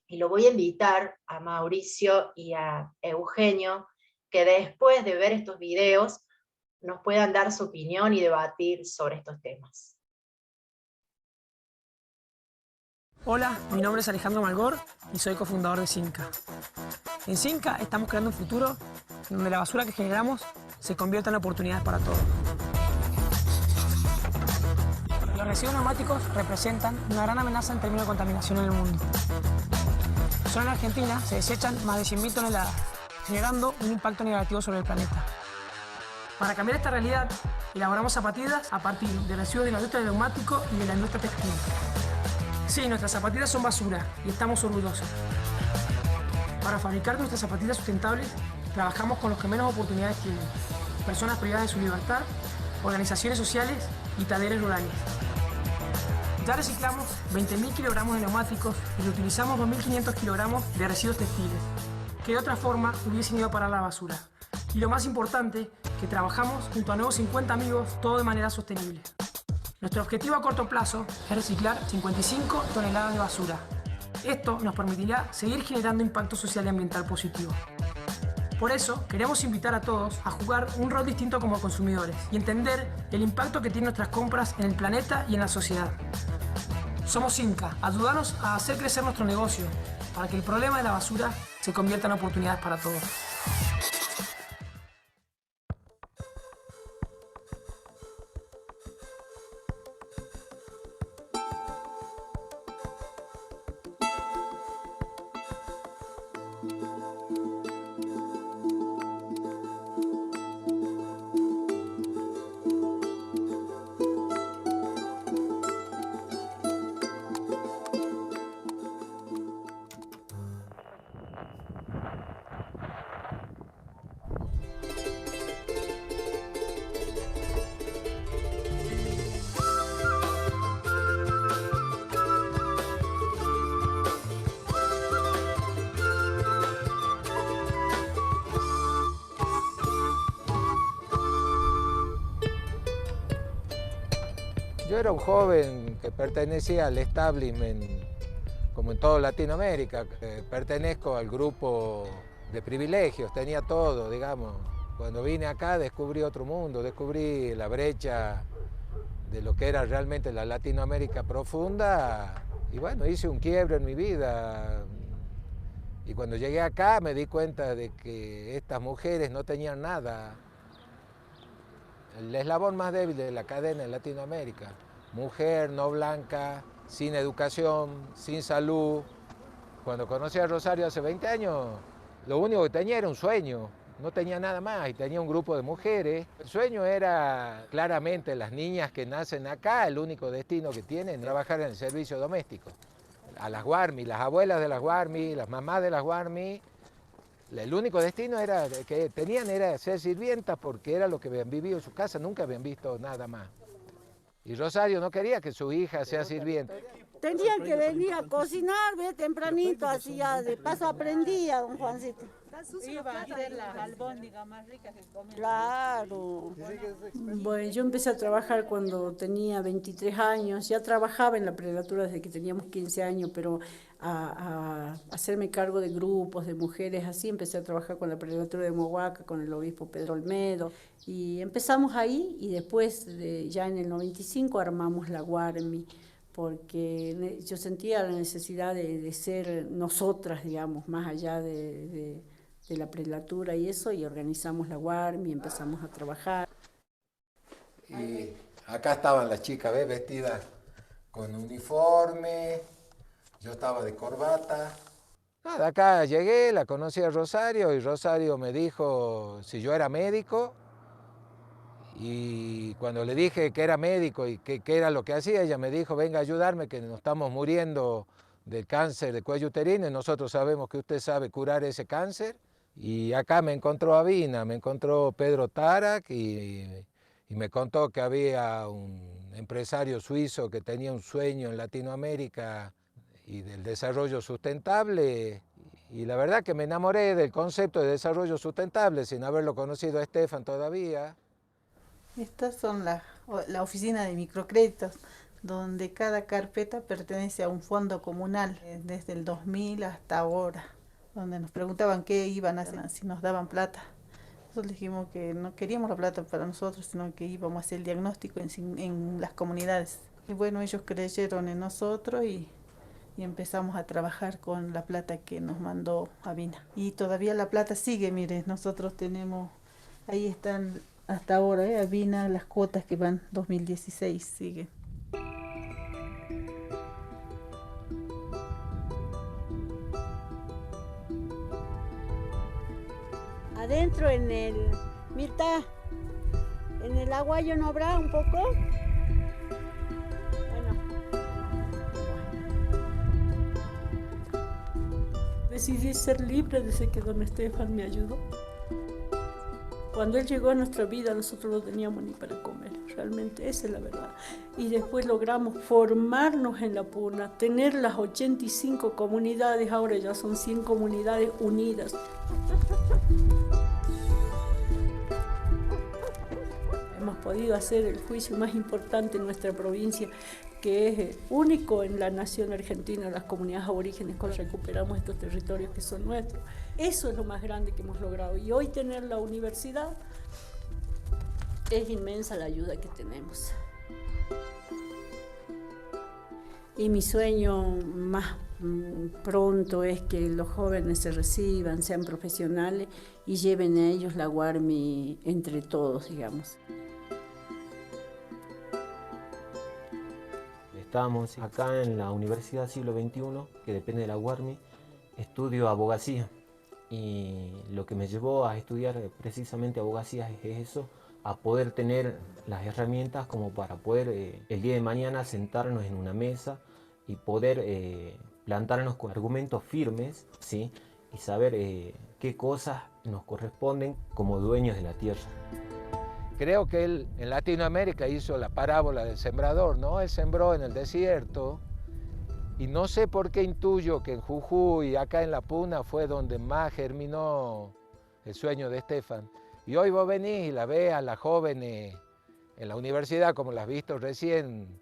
y lo voy a invitar a Mauricio y a Eugenio, que después de ver estos videos, nos puedan dar su opinión y debatir sobre estos temas. Hola, mi nombre es Alejandro Malgor y soy cofundador de Cinca. En Cinca estamos creando un futuro donde la basura que generamos se convierta en oportunidades para todos. residuos neumáticos representan una gran amenaza en términos de contaminación en el mundo. Solo en Argentina se desechan más de 100.000 toneladas, generando un impacto negativo sobre el planeta. Para cambiar esta realidad, elaboramos zapatillas a partir de residuos de la industria del neumático y de la industria textil. Sí, nuestras zapatillas son basura y estamos orgullosos. Para fabricar nuestras zapatillas sustentables, trabajamos con los que menos oportunidades tienen, personas privadas de su libertad, organizaciones sociales y talleres rurales. Ya reciclamos 20.000 kilogramos de neumáticos y reutilizamos 2.500 kilogramos de residuos textiles, que de otra forma hubiesen ido a parar a la basura. Y lo más importante, que trabajamos junto a nuevos 50 amigos, todo de manera sostenible. Nuestro objetivo a corto plazo es reciclar 55 toneladas de basura. Esto nos permitirá seguir generando impacto social y ambiental positivo. Por eso, queremos invitar a todos a jugar un rol distinto como consumidores y entender el impacto que tienen nuestras compras en el planeta y en la sociedad. Somos Cinca, ayúdanos a hacer crecer nuestro negocio para que el problema de la basura se convierta en oportunidades para todos. Yo era un joven que pertenecía al establishment, como en toda Latinoamérica. Pertenezco al grupo de privilegios, tenía todo, digamos. Cuando vine acá descubrí otro mundo, descubrí la brecha de lo que era realmente la Latinoamérica profunda. Y bueno, hice un quiebre en mi vida. Y cuando llegué acá me di cuenta de que estas mujeres no tenían nada. El eslabón más débil de la cadena en Latinoamérica. Mujer, no blanca, sin educación, sin salud. Cuando conocí a Rosario hace 20 años, lo único que tenía era un sueño. No tenía nada más y tenía un grupo de mujeres. El sueño era claramente las niñas que nacen acá, el único destino que tienen es trabajar en el servicio doméstico. A las Guarmi, las abuelas de las Guarmi, las mamás de las Guarmi, el único destino que tenían era ser sirvientas porque era lo que habían vivido en su casa, nunca habían visto nada más. Y Rosario no quería que su hija sea sirvienta. Tenían que venir a cocinar, ve, tempranito, así ya de paso aprendía, don Juancito. Iba a hacer las albóndigas más ricas que comían. Claro. Bueno, yo empecé a trabajar cuando tenía 23 años, ya trabajaba en la prelatura desde que teníamos 15 años, pero a hacerme cargo de grupos, de mujeres, así empecé a trabajar con la prelatura de Mohuaca, con el obispo Pedro Olmedo, y empezamos ahí y después, ya en el 95, armamos la Guarmi, porque yo sentía la necesidad de ser nosotras, digamos, más allá de la prelatura y eso, y organizamos la Guarmi, empezamos a trabajar. Y acá estaban las chicas, ¿ves? Vestidas con uniforme, yo estaba de corbata. Nada, acá llegué, la conocí a Rosario y Rosario me dijo si yo era médico. Y cuando le dije que era médico y qué era lo que hacía, ella me dijo, venga a ayudarme que nos estamos muriendo del cáncer de cuello uterino y nosotros sabemos que usted sabe curar ese cáncer. Y acá me encontró Avina, me encontró Pedro Tarak y me contó que había un empresario suizo que tenía un sueño en Latinoamérica y del desarrollo sustentable. Y la verdad que me enamoré del concepto de desarrollo sustentable sin haberlo conocido a Estefan todavía. Estas son la oficina de microcréditos, donde cada carpeta pertenece a un fondo comunal, desde el 2000 hasta ahora, donde nos preguntaban qué iban a hacer, si nos daban plata. Nosotros dijimos que no queríamos la plata para nosotros, sino que íbamos a hacer el diagnóstico en las comunidades. Y bueno, ellos creyeron en nosotros y empezamos a trabajar con la plata que nos mandó Avina. Y todavía la plata sigue, mire, nosotros tenemos, ahí están hasta ahora, Avina, las cuotas que van 2016 siguen. Adentro en el... Mirta, ¿en el aguayo no habrá un poco? Bueno. Decidí ser libre desde que don Estefan me ayudó. Cuando él llegó a nuestra vida, nosotros no teníamos ni para comer, realmente esa es la verdad. Y después logramos formarnos en la Puna, tener las 85 comunidades, ahora ya son 100 comunidades unidas. Hemos podido hacer el juicio más importante en nuestra provincia, que es único en la nación argentina, las comunidades aborígenes, cuando recuperamos estos territorios que son nuestros. Eso es lo más grande que hemos logrado. Y hoy tener la universidad, es inmensa la ayuda que tenemos. Y mi sueño más pronto es que los jóvenes se reciban, sean profesionales y lleven a ellos la UARMY entre todos, digamos. Estamos acá en la Universidad Siglo XXI, que depende de la UARMY, estudio abogacía. Y lo que me llevó a estudiar precisamente abogacía es eso, a poder tener las herramientas como para poder el día de mañana sentarnos en una mesa y poder plantarnos con argumentos firmes, ¿sí? Y saber qué cosas nos corresponden como dueños de la tierra. Creo que él en Latinoamérica hizo la parábola del sembrador, ¿no? Él sembró en el desierto y no sé por qué intuyo que en Jujuy, acá en la Puna, fue donde más germinó el sueño de Estefan. Y hoy vos venís y la ves a las jóvenes en la universidad, como las has visto recién,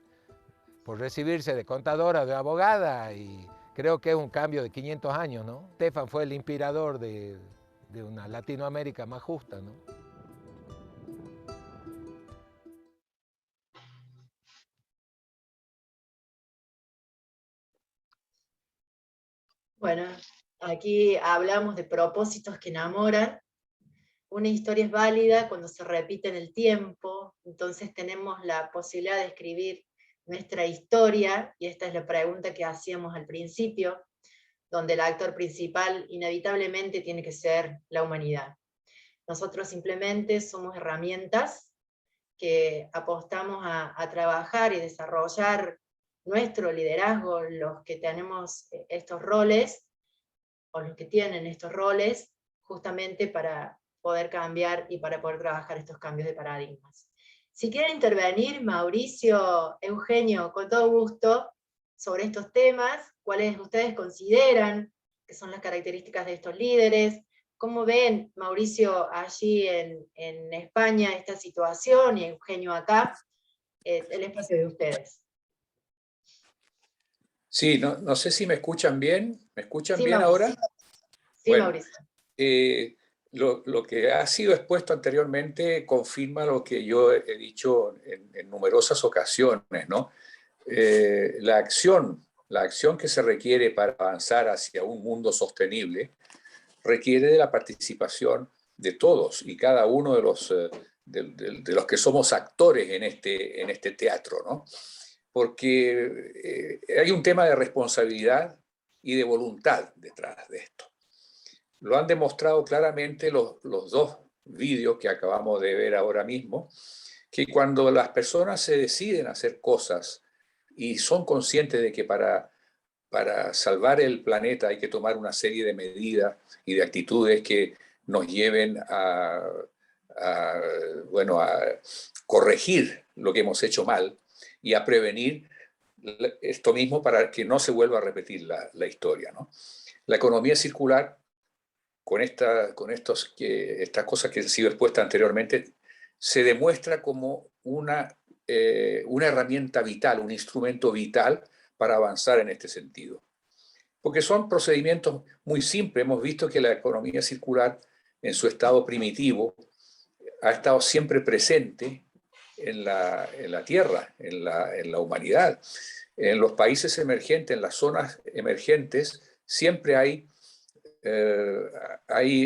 por recibirse de contadora o de abogada, y creo que es un cambio de 500 años, ¿no? Estefan fue el inspirador de una Latinoamérica más justa, ¿no? Bueno, aquí hablamos de propósitos que enamoran. Una historia es válida cuando se repite en el tiempo, entonces tenemos la posibilidad de escribir nuestra historia, y esta es la pregunta que hacíamos al principio, donde el actor principal inevitablemente tiene que ser la humanidad. Nosotros simplemente somos herramientas que apostamos a trabajar y desarrollar nuestro liderazgo, los que tenemos estos roles, o los que tienen estos roles, justamente para poder cambiar y para poder trabajar estos cambios de paradigmas. Si quieren intervenir, Mauricio, Eugenio, con todo gusto, sobre estos temas, cuáles ustedes consideran que son las características de estos líderes, cómo ven, Mauricio, allí en España esta situación, y Eugenio acá, el espacio de ustedes. Sí, no sé si me escuchan bien. ¿Me escuchan Sí, bien Mauricio. ahora? Sí, Bueno, Mauricio. Lo que ha sido expuesto anteriormente confirma lo que yo he dicho en numerosas ocasiones, ¿no? La acción que se requiere para avanzar hacia un mundo sostenible requiere de la participación de todos y cada uno de los que somos actores en este teatro, ¿no? Porque hay un tema de responsabilidad y de voluntad detrás de esto. Lo han demostrado claramente los dos vídeos que acabamos de ver ahora mismo, que cuando las personas se deciden a hacer cosas y son conscientes de que para salvar el planeta hay que tomar una serie de medidas y de actitudes que nos lleven a corregir lo que hemos hecho mal y a prevenir esto mismo para que no se vuelva a repetir la historia, ¿no? La economía circular, con estas cosas que han sido expuestas anteriormente, se demuestra como una herramienta vital, un instrumento vital para avanzar en este sentido. Porque son procedimientos muy simples. Hemos visto que la economía circular, en su estado primitivo, ha estado siempre presente en la tierra, en la humanidad. En los países emergentes, en las zonas emergentes, siempre hay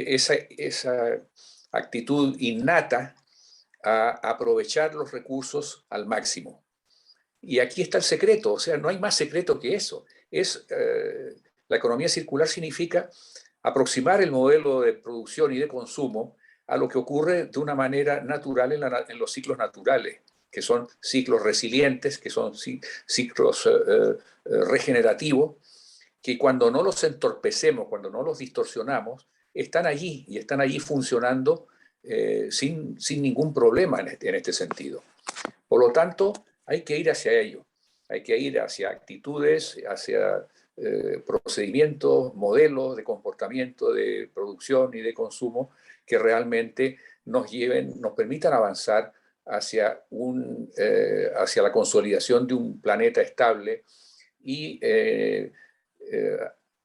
esa actitud innata a aprovechar los recursos al máximo. Y aquí está el secreto, o sea, no hay más secreto que eso. La economía circular significa aproximar el modelo de producción y de consumo a lo que ocurre de una manera natural en los ciclos naturales, que son ciclos resilientes, que son ciclos regenerativos, que cuando no los entorpecemos, cuando no los distorsionamos, están allí y están allí funcionando sin ningún problema en este sentido. Por lo tanto, hay que ir hacia ello, hay que ir hacia actitudes, hacia procedimientos, modelos de comportamiento, de producción y de consumo que realmente nos permitan avanzar hacia la consolidación de un planeta estable y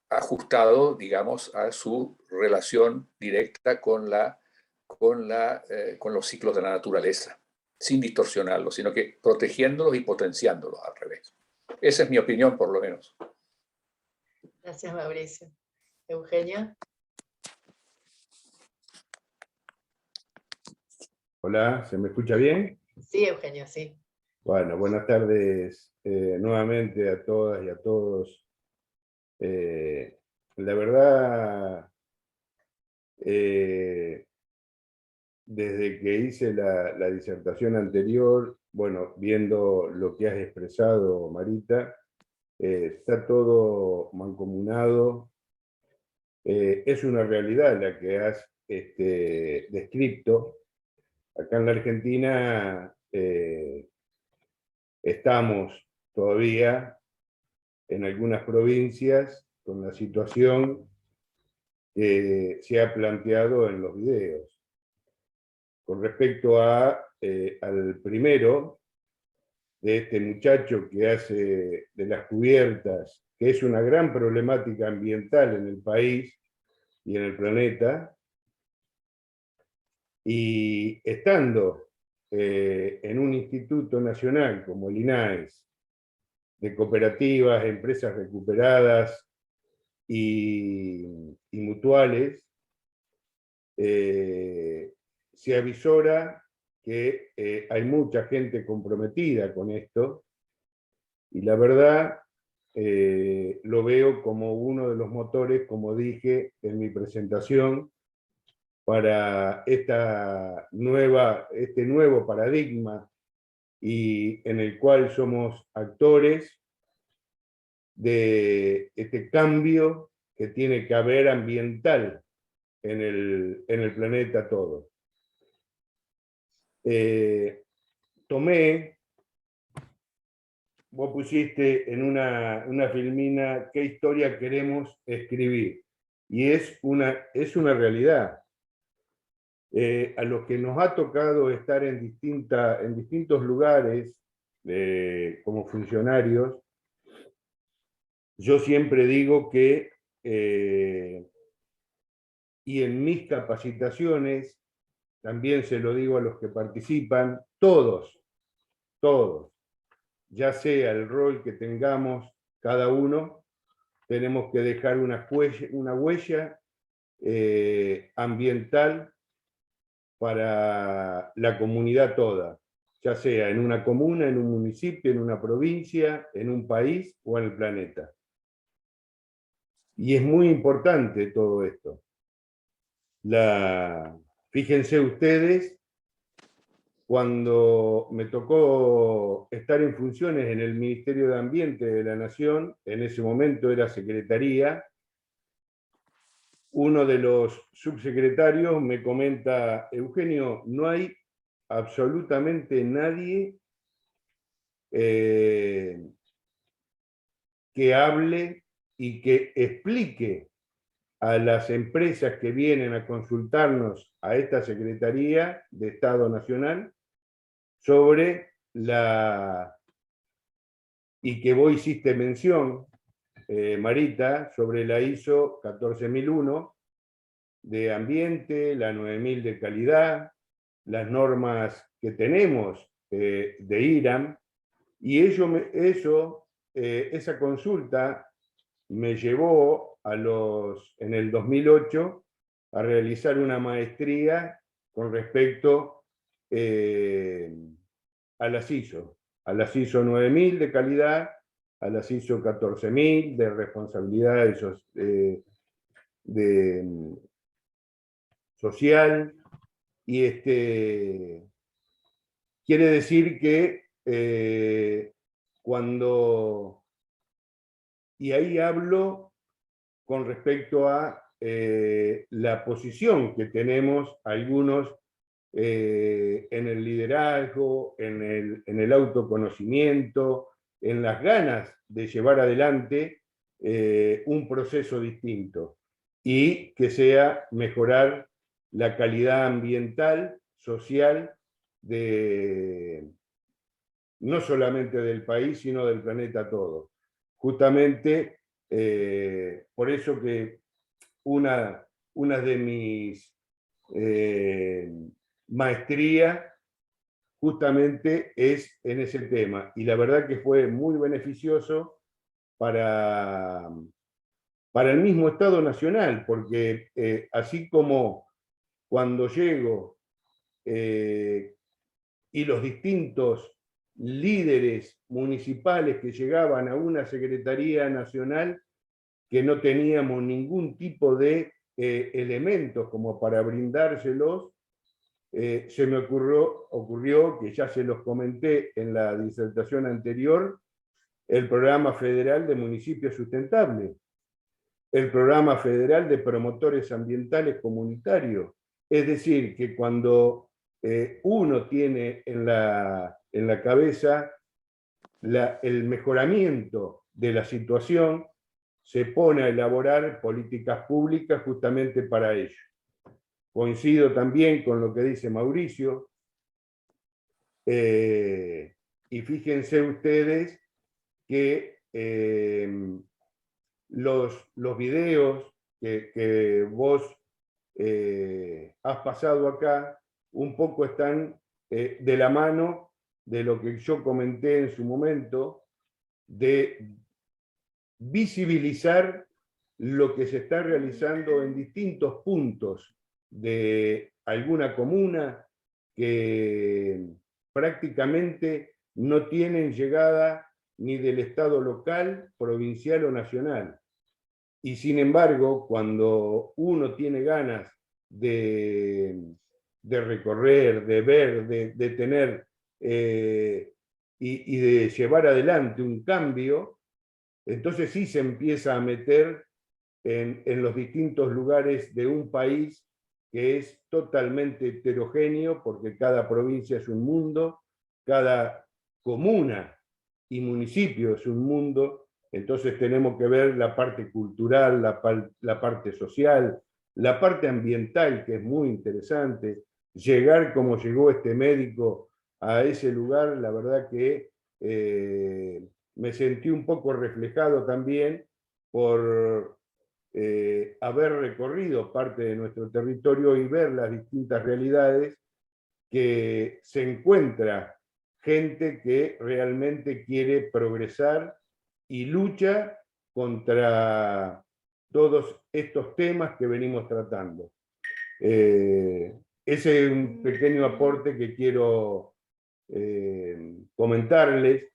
ajustado, digamos, a su relación directa con los ciclos de la naturaleza, sin distorsionarlos, sino que protegiéndolos y potenciándolos al revés. Esa es mi opinión, por lo menos. Gracias, Mauricio. Eugenio. Hola, ¿se me escucha bien? Sí, Eugenio, sí. Bueno, buenas tardes nuevamente a todas y a todos. La verdad, desde que hice la disertación anterior, bueno, viendo lo que has expresado, Marita, está todo mancomunado. Es una realidad la que has descrito. Acá en la Argentina estamos todavía en algunas provincias con la situación que se ha planteado en los videos. Con respecto al primero, de este muchacho que hace de las cubiertas, que es una gran problemática ambiental en el país y en el planeta, y estando en un instituto nacional como el INAES, de cooperativas, empresas recuperadas y mutuales, se avisora que hay mucha gente comprometida con esto, y la verdad lo veo como uno de los motores, como dije en mi presentación, para este nuevo paradigma y en el cual somos actores de este cambio que tiene que haber ambiental en el planeta todo. Vos pusiste en una filmina qué historia queremos escribir, y es una realidad. A los que nos ha tocado estar en distintos lugares como funcionarios, yo siempre digo que, y en mis capacitaciones, también se lo digo a los que participan, todos, ya sea el rol que tengamos cada uno, tenemos que dejar una huella ambiental para la comunidad toda, ya sea en una comuna, en un municipio, en una provincia, en un país o en el planeta. Y es muy importante todo esto. Fíjense ustedes, cuando me tocó estar en funciones en el Ministerio de Ambiente de la Nación, en ese momento era Secretaría, uno de los subsecretarios me comenta: Eugenio, no hay absolutamente nadie que hable y que explique a las empresas que vienen a consultarnos a esta Secretaría de Estado Nacional sobre y que vos hiciste mención, Marita, sobre la ISO 14001 de ambiente, la 9000 de calidad, las normas que tenemos de IRAM, y esa consulta me llevó en el 2008 a realizar una maestría con respecto a las ISO 9000 de calidad, a las ISO 14000 de responsabilidad social, y quiere decir que y ahí hablo con respecto a la posición que tenemos algunos en el liderazgo, en el autoconocimiento, en las ganas de llevar adelante un proceso distinto, y que sea mejorar la calidad ambiental, social, no solamente del país, sino del planeta todo. Justamente por eso que una de mis maestrías justamente es en ese tema, y la verdad que fue muy beneficioso para el mismo Estado Nacional, porque así como cuando llego y los distintos líderes municipales que llegaban a una Secretaría Nacional, que no teníamos ningún tipo de elementos como para brindárselos, se me ocurrió, que ya se los comenté en la disertación anterior, el Programa Federal de Municipios Sustentables, el Programa Federal de Promotores Ambientales Comunitarios. Es decir, que cuando uno tiene en la cabeza el mejoramiento de la situación, se pone a elaborar políticas públicas justamente para ello. Coincido también con lo que dice Mauricio, y fíjense ustedes que los videos que vos has pasado acá un poco están de la mano de lo que yo comenté en su momento, de visibilizar lo que se está realizando en distintos puntos de alguna comuna que prácticamente no tienen llegada ni del Estado local, provincial o nacional. Y sin embargo, cuando uno tiene ganas de recorrer, de ver, de tener y de llevar adelante un cambio, entonces sí se empieza a meter en los distintos lugares de un país que es totalmente heterogéneo, porque cada provincia es un mundo, cada comuna y municipio es un mundo. Entonces tenemos que ver la parte cultural, la parte social, la parte ambiental, que es muy interesante. Llegar como llegó este médico a ese lugar, la verdad que me sentí un poco reflejado también por haber recorrido parte de nuestro territorio y ver las distintas realidades que se encuentra gente que realmente quiere progresar y lucha contra todos estos temas que venimos tratando. Ese es un pequeño aporte que quiero comentarles.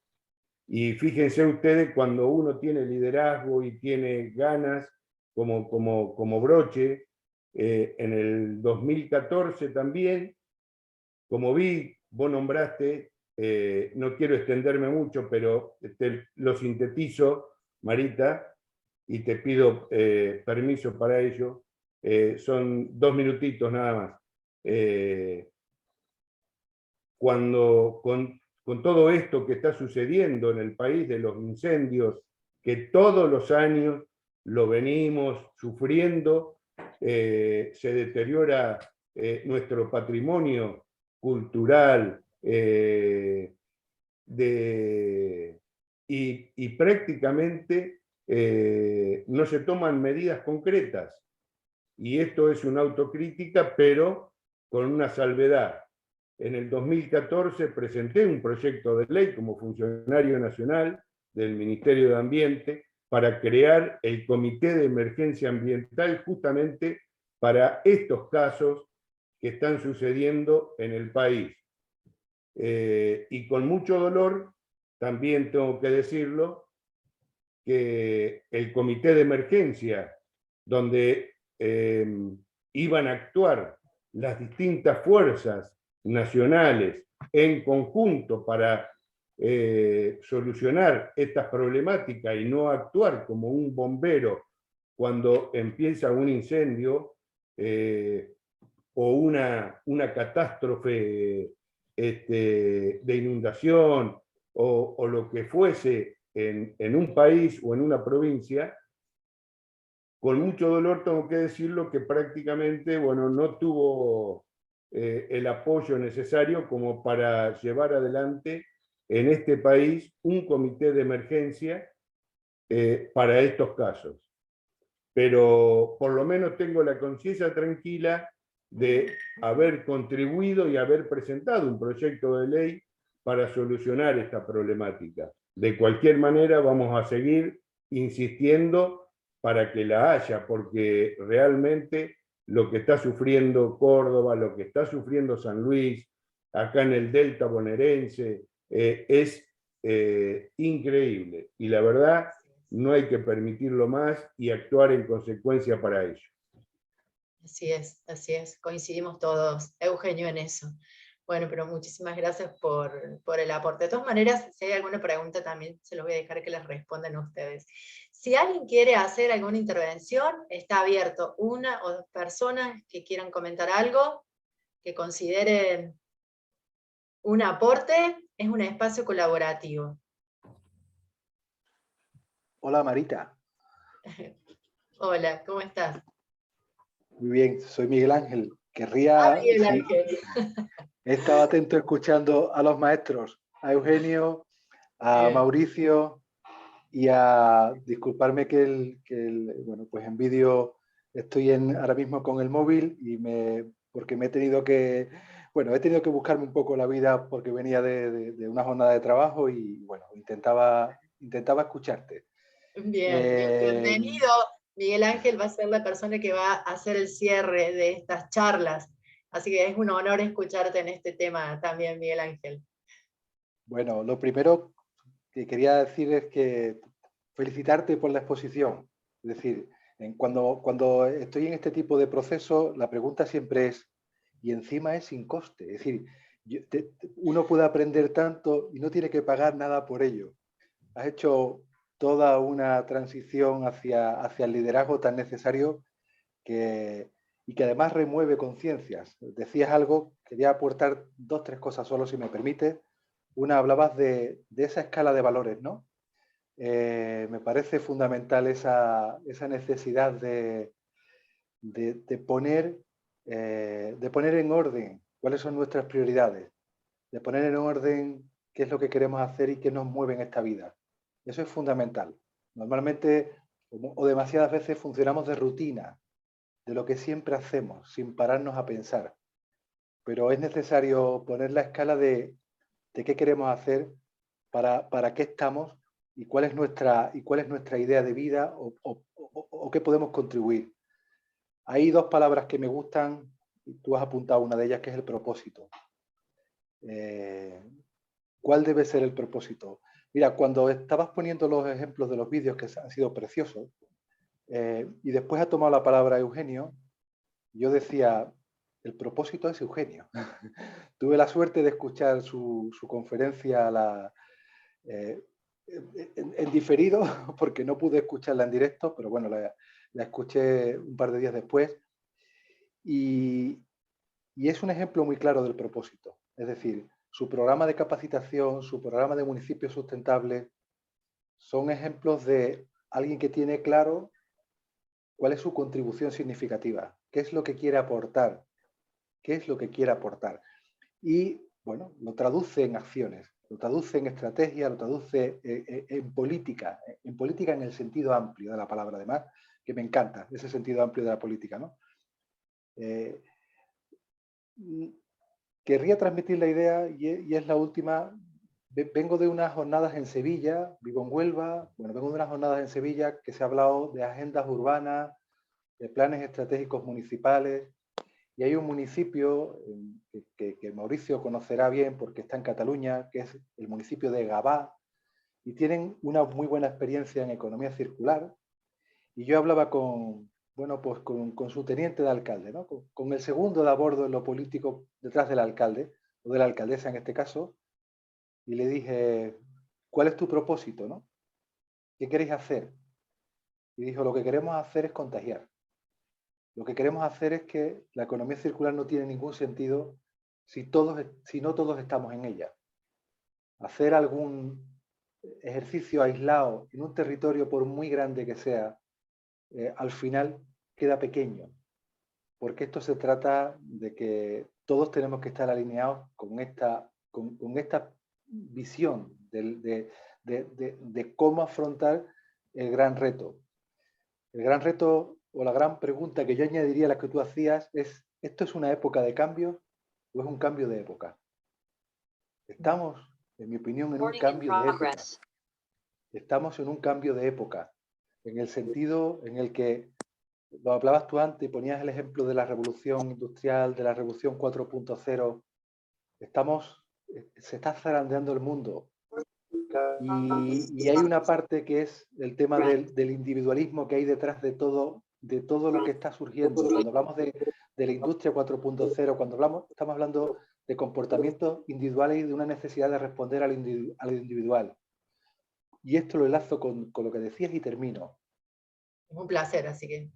Y fíjense ustedes, cuando uno tiene liderazgo y tiene ganas, como Broche, en el 2014 también, como vos nombraste, no quiero extenderme mucho, pero lo sintetizo, Marita, y te pido permiso para ello. Son 2 minutitos nada más. Cuando con todo esto que está sucediendo en el país de los incendios, que todos los años lo venimos sufriendo, se deteriora nuestro patrimonio cultural, y prácticamente no se toman medidas concretas. Y esto es una autocrítica, pero con una salvedad. En el 2014 presenté un proyecto de ley como funcionario nacional del Ministerio de Ambiente para crear el Comité de Emergencia Ambiental justamente para estos casos que están sucediendo en el país. Y con mucho dolor, también tengo que decirlo, que el Comité de Emergencia, donde iban a actuar las distintas fuerzas nacionales en conjunto para solucionar estas problemáticas y no actuar como un bombero cuando empieza un incendio o una catástrofe de inundación o lo que fuese en un país o en una provincia. Con mucho dolor tengo que decirlo que prácticamente, bueno, no tuvo el apoyo necesario como para llevar adelante en este país un comité de emergencia para estos casos. Pero por lo menos tengo la conciencia tranquila de haber contribuido y haber presentado un proyecto de ley para solucionar esta problemática. De cualquier manera vamos a seguir insistiendo para que la haya, porque realmente lo que está sufriendo Córdoba, lo que está sufriendo San Luis, acá en el Delta bonaerense, es increíble. Y la verdad, no hay que permitirlo más y actuar en consecuencia para ello. Así es, coincidimos todos, Eugenio, en eso. Bueno, pero muchísimas gracias por el aporte. De todas maneras, si hay alguna pregunta también se los voy a dejar que les respondan a ustedes. Si alguien quiere hacer alguna intervención, está abierto, una o dos personas que quieran comentar algo, que consideren un aporte, es un espacio colaborativo. Hola Marita. Hola, ¿cómo estás? Muy bien, soy Miguel Ángel. Querría... Miguel Ángel. He estado atento escuchando a los maestros, a Eugenio, a Mauricio y a... Disculparme bueno, pues en vídeo estoy ahora mismo con el móvil y porque me he tenido que... Bueno, he tenido que buscarme un poco la vida porque venía de una jornada de trabajo y bueno, intentaba escucharte. Bien, bienvenido. Miguel Ángel va a ser la persona que va a hacer el cierre de estas charlas. Así que es un honor escucharte en este tema también, Miguel Ángel. Bueno, lo primero que quería decir es que felicitarte por la exposición. Es decir, cuando estoy en este tipo de proceso, la pregunta siempre es, y encima es sin coste. Es decir, uno puede aprender tanto y no tiene que pagar nada por ello. Has hecho toda una transición hacia el liderazgo tan necesario y que además remueve conciencias. Decías algo, quería aportar 2 o 3 cosas solo, si me permite. Una, hablabas de esa escala de valores, ¿no? Me parece fundamental esa necesidad de poner en orden cuáles son nuestras prioridades, de poner en orden qué es lo que queremos hacer y qué nos mueve en esta vida. Eso es fundamental. Normalmente, o demasiadas veces, funcionamos de rutina, de lo que siempre hacemos, sin pararnos a pensar. Pero es necesario poner la escala de qué queremos hacer, para qué estamos y cuál es nuestra idea de vida o qué podemos contribuir. Hay 2 palabras que me gustan, y tú has apuntado una de ellas, que es el propósito. ¿Cuál debe ser el propósito? Mira, cuando estabas poniendo los ejemplos de los vídeos, que han sido preciosos, y después ha tomado la palabra Eugenio, yo decía, el propósito es Eugenio. Tuve la suerte de escuchar su conferencia en diferido, porque no pude escucharla en directo, pero bueno, la escuché un par de días después. Y es un ejemplo muy claro del propósito. Es decir, su programa de capacitación, su programa de municipios sustentables, son ejemplos de alguien que tiene claro cuál es su contribución significativa, qué es lo que quiere aportar, Y, bueno, lo traduce en acciones, lo traduce en estrategia, lo traduce en política en el sentido amplio de la palabra, además, que me encanta, ese sentido amplio de la política, ¿no? Querría transmitir la idea, y es la última. Vengo de unas jornadas en Sevilla, vivo en Huelva, vengo de unas jornadas en Sevilla que se ha hablado de agendas urbanas, de planes estratégicos municipales, y hay un municipio que Mauricio conocerá bien porque está en Cataluña, que es el municipio de Gavà, y tienen una muy buena experiencia en economía circular. Y yo hablaba con bueno, pues con su teniente de alcalde, ¿no? Con el segundo de a bordo en lo político detrás del alcalde, o de la alcaldesa en este caso, y le dije, ¿cuál es tu propósito, no? ¿Qué queréis hacer? Y dijo, lo que queremos hacer es contagiar. Lo que queremos hacer es que la economía circular no tiene ningún sentido si no todos estamos en ella. Hacer algún ejercicio aislado en un territorio, por muy grande que sea, al final queda pequeño, porque esto se trata de que todos tenemos que estar alineados con esta visión de cómo afrontar el gran reto. El gran reto o la gran pregunta que yo añadiría a la que tú hacías es, ¿esto es una época de cambio o es un cambio de época? Estamos, en mi opinión, en un cambio de época. Estamos en un cambio de época, en el sentido en el que, lo hablabas tú antes, ponías el ejemplo de la revolución industrial, de la revolución 4.0, se está zarandeando el mundo. Y hay una parte que es el tema del individualismo que hay detrás de todo lo que está surgiendo. Cuando hablamos de la industria 4.0, estamos hablando de comportamientos individuales y de una necesidad de responder a lo individual. Y esto lo enlazo con lo que decías y termino. Es un placer, así que...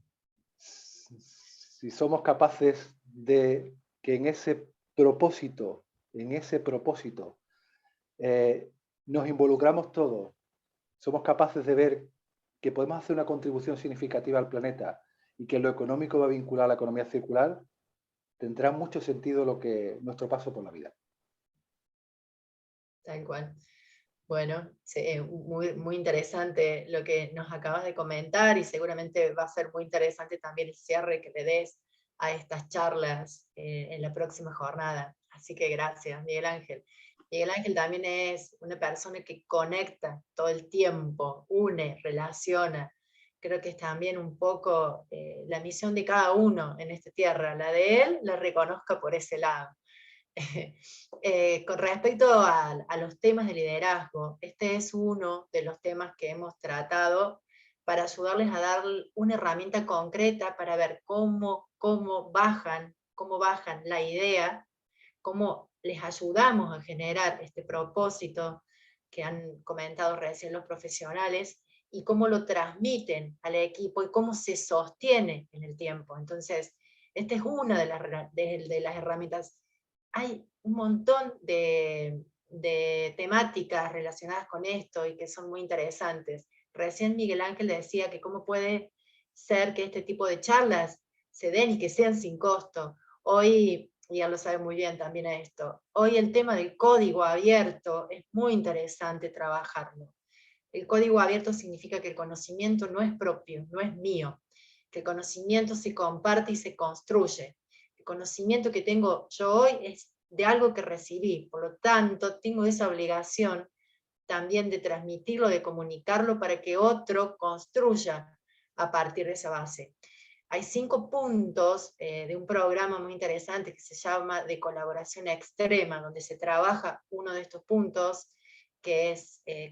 Si somos capaces de que en ese propósito, nos involucramos todos, somos capaces de ver que podemos hacer una contribución significativa al planeta y que lo económico va vinculado a la economía circular, tendrá mucho sentido nuestro paso por la vida. Tal cual. Bueno, sí, muy, muy interesante lo que nos acabas de comentar y seguramente va a ser muy interesante también el cierre que le des a estas charlas en la próxima jornada. Así que gracias, Miguel Ángel. Miguel Ángel también es una persona que conecta todo el tiempo, une, relaciona. Creo que es también un poco la misión de cada uno en esta tierra. La de él la reconozca por ese lado. Con respecto a los temas de liderazgo, este es uno de los temas que hemos tratado para ayudarles a dar una herramienta concreta para ver cómo bajan la idea, cómo les ayudamos a generar este propósito que han comentado recién los profesionales, y cómo lo transmiten al equipo y cómo se sostiene en el tiempo. Entonces, esta es una de las herramientas. Hay un montón de temáticas relacionadas con esto y que son muy interesantes. Recién Miguel Ángel decía que cómo puede ser que este tipo de charlas se den y que sean sin costo. Hoy, y ya lo sabe muy bien también esto, hoy el tema del código abierto es muy interesante trabajarlo. El código abierto significa que el conocimiento no es propio, no es mío, que el conocimiento se comparte y se construye. El conocimiento que tengo yo hoy es de algo que recibí, por lo tanto tengo esa obligación también de transmitirlo, de comunicarlo para que otro construya a partir de esa base. Hay 5 puntos de un programa muy interesante que se llama de colaboración extrema, donde se trabaja uno de estos puntos, que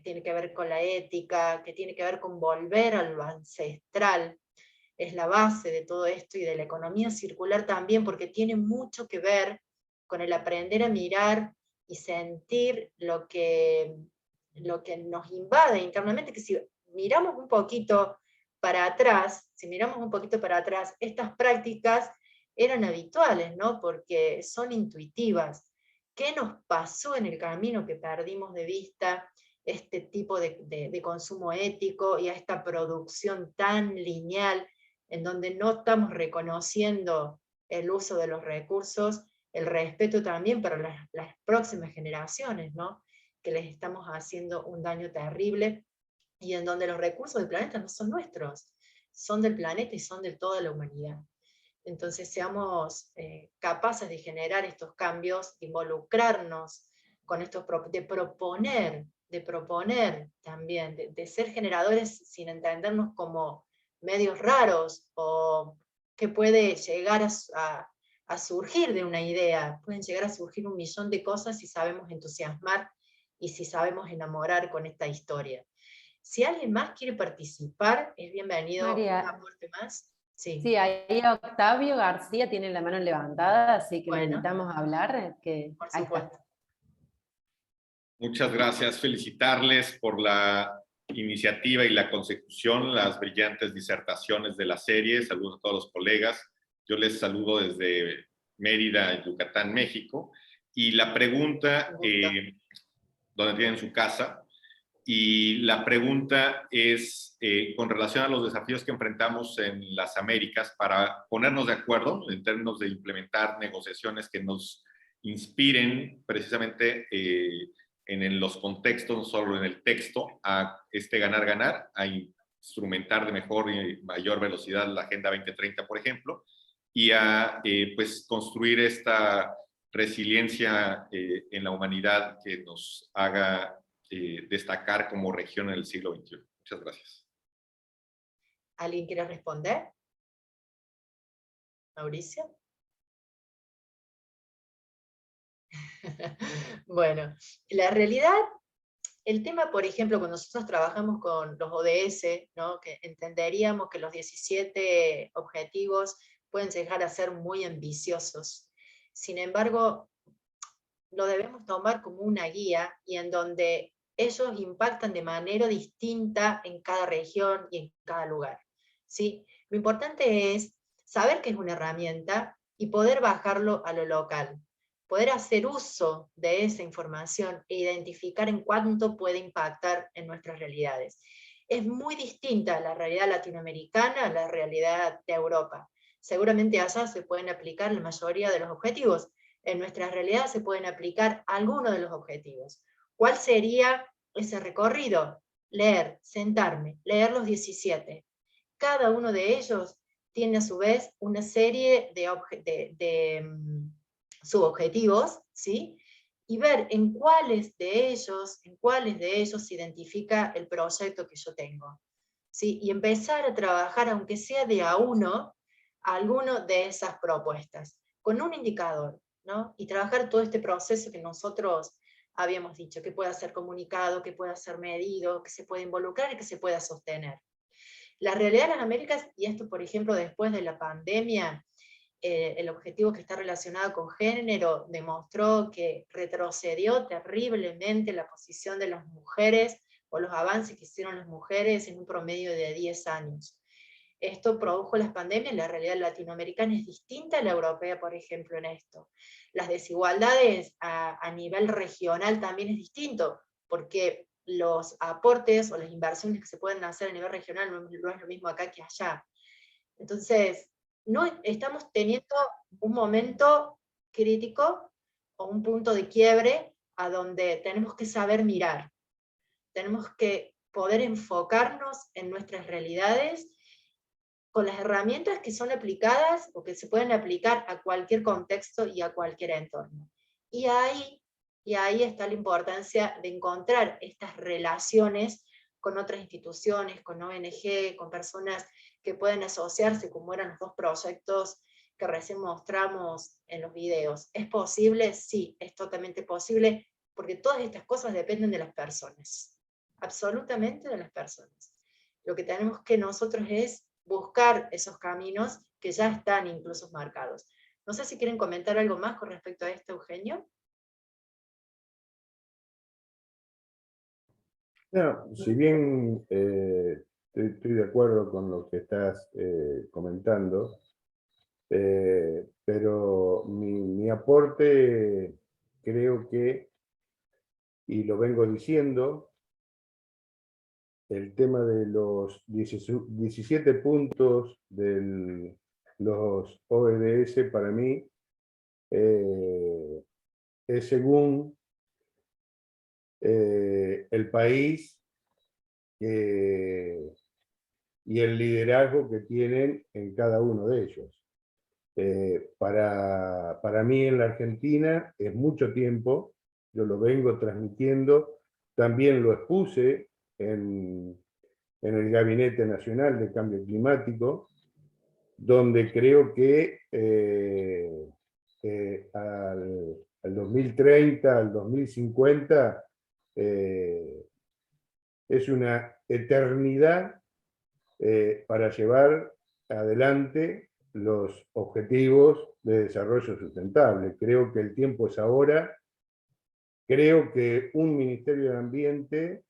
tiene que ver con la ética, que tiene que ver con volver a lo ancestral. Es la base de todo esto y de la economía circular también, porque tiene mucho que ver con el aprender a mirar y sentir lo que nos invade internamente, que si miramos un poquito para atrás, estas prácticas eran habituales, ¿no? Porque son intuitivas. ¿Qué nos pasó en el camino que perdimos de vista este tipo de consumo ético y a esta producción tan lineal, en donde no estamos reconociendo el uso de los recursos, el respeto también para las próximas generaciones, ¿no? Que les estamos haciendo un daño terrible, y en donde los recursos del planeta no son nuestros, son del planeta y son de toda la humanidad. Entonces seamos capaces de generar estos cambios, de involucrarnos con estos, de proponer también, de ser generadores sin entendernos como medios raros, o que puede llegar a surgir de una idea, pueden llegar a surgir 1.000.000 de cosas si sabemos entusiasmar y si sabemos enamorar con esta historia. Si alguien más quiere participar, es bienvenido. María, un aporte más. Sí. Sí, ahí Octavio García tiene la mano levantada, así que lo Bueno. invitamos a hablar. Por Ahí está. supuesto. Muchas gracias. Felicitarles por la iniciativa y la consecución, las brillantes disertaciones de la serie. Saludos a todos los colegas. Yo les saludo desde Mérida, Yucatán, México. Y la pregunta, donde tienen su casa, y la pregunta es con relación a los desafíos que enfrentamos en las Américas para ponernos de acuerdo en términos de implementar negociaciones que nos inspiren precisamente en los contextos, no solo en el texto, a ganar-ganar, a instrumentar de mejor y mayor velocidad la Agenda 2030, por ejemplo, y a pues construir esta resiliencia en la humanidad que nos haga destacar como región en el siglo XXI. Muchas gracias. ¿Alguien quiere responder? ¿Mauricio? Bueno, la realidad, el tema, por ejemplo, cuando nosotros trabajamos con los ODS, ¿no? Que entenderíamos que los 17 objetivos pueden llegar a ser muy ambiciosos. Sin embargo, lo debemos tomar como una guía y en donde ellos impactan de manera distinta en cada región y en cada lugar, ¿sí? Lo importante es saber que es una herramienta y poder bajarlo a lo local, poder hacer uso de esa información e identificar en cuánto puede impactar en nuestras realidades. Es muy distinta la realidad latinoamericana a la realidad de Europa. Seguramente allá se pueden aplicar la mayoría de los objetivos. En nuestra realidad se pueden aplicar algunos de los objetivos. ¿Cuál sería ese recorrido? Leer, sentarme, leer los 17. Cada uno de ellos tiene a su vez una serie de subobjetivos, ¿sí? Y ver en cuáles de ellos se identifica el proyecto que yo tengo, ¿sí? Y empezar a trabajar, aunque sea de a uno, alguno de esas propuestas, con un indicador, ¿no? Y trabajar todo este proceso que nosotros habíamos dicho, que pueda ser comunicado, que pueda ser medido, que se pueda involucrar y que se pueda sostener. La realidad de las Américas, y esto por ejemplo después de la pandemia, el objetivo que está relacionado con género demostró que retrocedió terriblemente la posición de las mujeres, o los avances que hicieron las mujeres en un promedio de 10 años. Esto produjo las pandemias, la realidad latinoamericana es distinta a la europea, por ejemplo, en esto. Las desigualdades a nivel regional también es distinto, porque los aportes o las inversiones que se pueden hacer a nivel regional no es lo mismo acá que allá. Entonces, no estamos teniendo un momento crítico o un punto de quiebre a donde tenemos que saber mirar. Tenemos que poder enfocarnos en nuestras realidades con las herramientas que son aplicadas o que se pueden aplicar a cualquier contexto y a cualquier entorno. Y ahí está la importancia de encontrar estas relaciones con otras instituciones, con ONG, con personas que pueden asociarse, como eran los dos proyectos que recién mostramos en los videos. ¿Es posible? Sí, es totalmente posible, porque todas estas cosas dependen de las personas, absolutamente de las personas. Lo que tenemos que nosotros es buscar esos caminos que ya están incluso marcados. No sé si quieren comentar algo más con respecto a esto, Eugenio. No, si bien estoy de acuerdo con lo que estás comentando, pero mi aporte creo que, y lo vengo diciendo, el tema de los 17 puntos de los ODS para mí es según el país y el liderazgo que tienen en cada uno de ellos. Para mí en la Argentina es mucho tiempo, yo lo vengo transmitiendo, también lo expuse en el Gabinete Nacional de Cambio Climático, donde creo que al 2030, al 2050, es una eternidad para llevar adelante los objetivos de desarrollo sustentable. Creo que el tiempo es ahora. Creo que un Ministerio de Ambiente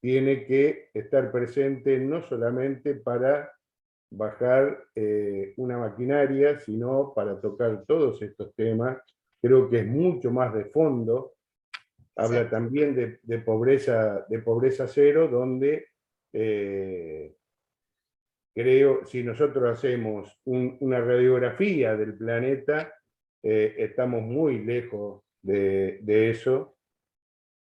tiene que estar presente no solamente para bajar una maquinaria, sino para tocar todos estos temas. Creo que es mucho más de fondo. Habla también de pobreza cero, donde creo, si nosotros hacemos una radiografía del planeta, estamos muy lejos de eso.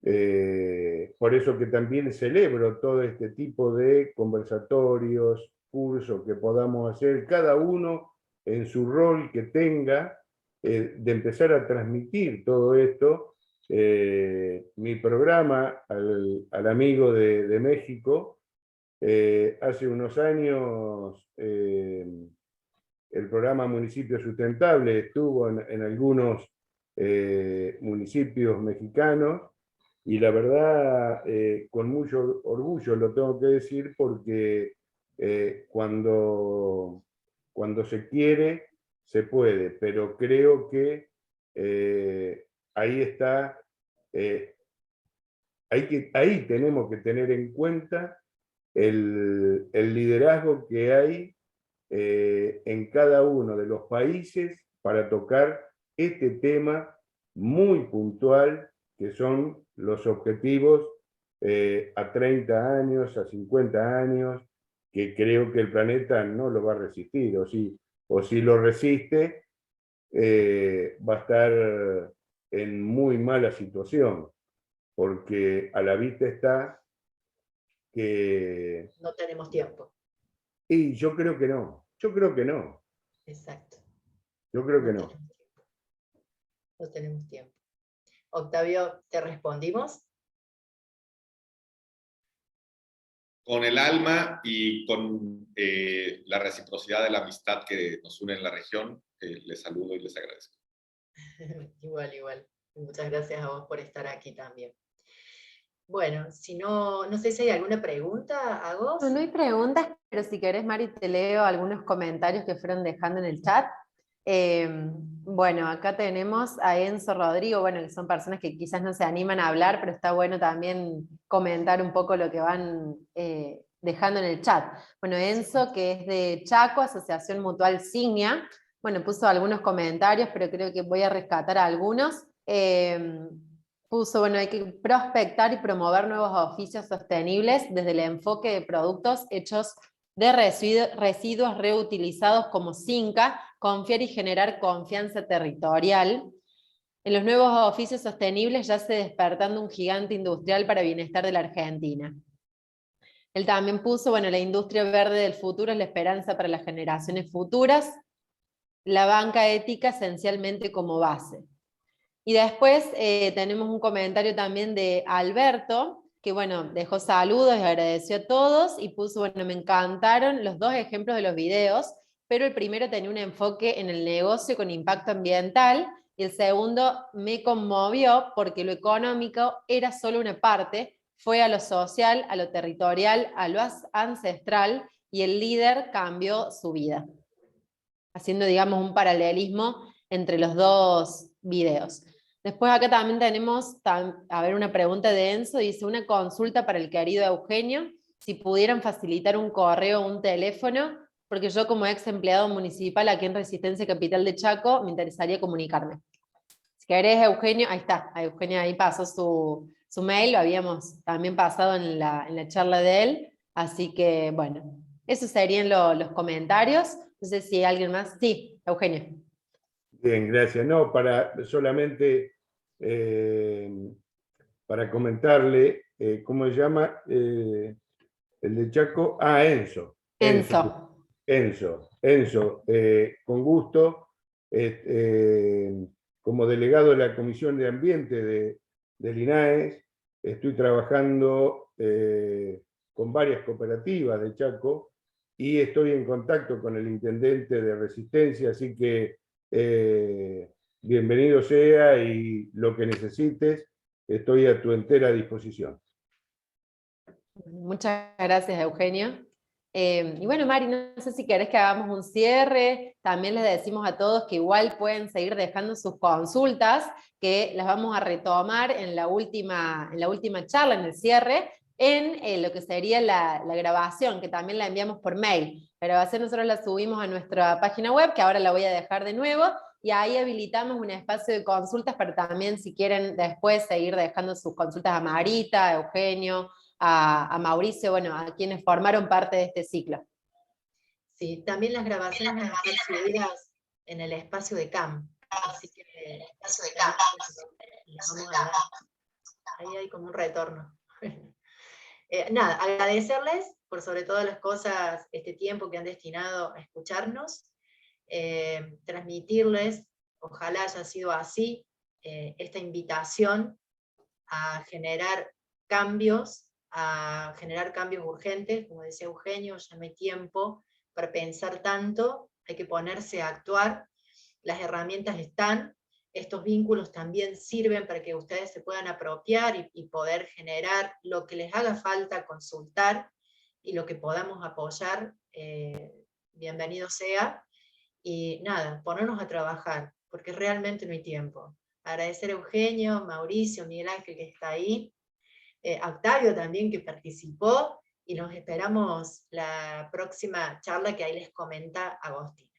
Por eso que también celebro todo este tipo de conversatorios, cursos que podamos hacer, cada uno en su rol que tenga, de empezar a transmitir todo esto. Mi programa al amigo de México, hace unos años, el programa Municipio Sustentable estuvo en algunos municipios mexicanos, y la verdad, con mucho orgullo lo tengo que decir, porque cuando se quiere, se puede, pero creo que ahí está, ahí tenemos que tener en cuenta el liderazgo que hay en cada uno de los países para tocar este tema muy puntual, que son los objetivos a 30 años, a 50 años, que creo que el planeta no lo va a resistir, o si lo resiste, va a estar en muy mala situación, porque a la vista está que... No tenemos tiempo. Y yo creo que no, Exacto. Yo creo que no. No tenemos tiempo. Octavio, ¿te respondimos? Con el alma y con la reciprocidad de la amistad que nos une en la región, les saludo y les agradezco. Igual. Muchas gracias a vos por estar aquí también. Bueno, si no sé si hay alguna pregunta a vos. No hay preguntas, pero si querés, Mari, te leo algunos comentarios que fueron dejando en el chat. Bueno, acá tenemos a Enzo Rodrigo, bueno, que son personas que quizás no se animan a hablar, pero está bueno también comentar un poco lo que van dejando en el chat. Bueno, Enzo, que es de Chaco, Asociación Mutual Signia, bueno, puso algunos comentarios, pero creo que voy a rescatar algunos. Puso, bueno, hay que prospectar y promover nuevos oficios sostenibles desde el enfoque de productos hechos de residuos reutilizados como Cinca, confiar y generar confianza territorial. En los nuevos oficios sostenibles ya se despertando un gigante industrial para bienestar de la Argentina. Él también puso, bueno, la industria verde del futuro es la esperanza para las generaciones futuras, la banca ética esencialmente como base. Y después tenemos un comentario también de Alberto, que bueno, dejó saludos y agradeció a todos, y puso, bueno, me encantaron los dos ejemplos de los videos, pero el primero tenía un enfoque en el negocio con impacto ambiental, y el segundo me conmovió porque lo económico era solo una parte, fue a lo social, a lo territorial, a lo ancestral, y el líder cambió su vida. Haciendo, digamos, un paralelismo entre los dos videos. Después acá también tenemos, a ver, una pregunta de Enzo, dice, una consulta para el querido Eugenio, si pudieran facilitar un correo o un teléfono, porque yo como ex empleado municipal aquí en Resistencia Capital de Chaco, me interesaría comunicarme. Si querés, Eugenio, ahí está, a Eugenio ahí pasó su mail, lo habíamos también pasado en la charla de él, así que bueno, esos serían los comentarios. No sé si hay alguien más. Sí, Eugenio. Bien, gracias. No, solamente para comentarle, ¿cómo se llama? El de Chaco. Ah, Enzo. Enzo, con gusto. Como delegado de la Comisión de Ambiente del INAES, estoy trabajando con varias cooperativas de Chaco, y estoy en contacto con el intendente de Resistencia, así que bienvenido sea, y lo que necesites, estoy a tu entera disposición. Muchas gracias, Eugenio. Y bueno, Mari, no sé si querés que hagamos un cierre. También les decimos a todos que igual pueden seguir dejando sus consultas, que las vamos a retomar en la última charla, en el cierre, en lo que sería la grabación, que también la enviamos por mail. La grabación nosotros la subimos a nuestra página web, que ahora la voy a dejar de nuevo, y ahí habilitamos un espacio de consultas, pero también si quieren después seguir dejando sus consultas a Marita, a Eugenio, a Mauricio, bueno, a quienes formaron parte de este ciclo. Sí, también las grabaciones van a estar subidas en el espacio de CAM. Así que ahí hay como un retorno. Nada, agradecerles por sobre todas las cosas este tiempo que han destinado a escucharnos, transmitirles, ojalá haya sido así, esta invitación a generar cambios urgentes, como decía Eugenio, ya no hay tiempo para pensar tanto, hay que ponerse a actuar, las herramientas están, estos vínculos también sirven para que ustedes se puedan apropiar y poder generar lo que les haga falta consultar, y lo que podamos apoyar, bienvenido sea, y nada, ponernos a trabajar, porque realmente no hay tiempo. Agradecer a Eugenio, Mauricio, Miguel Ángel que está ahí, Octavio también que participó, y nos esperamos la próxima charla que ahí les comenta Agostina.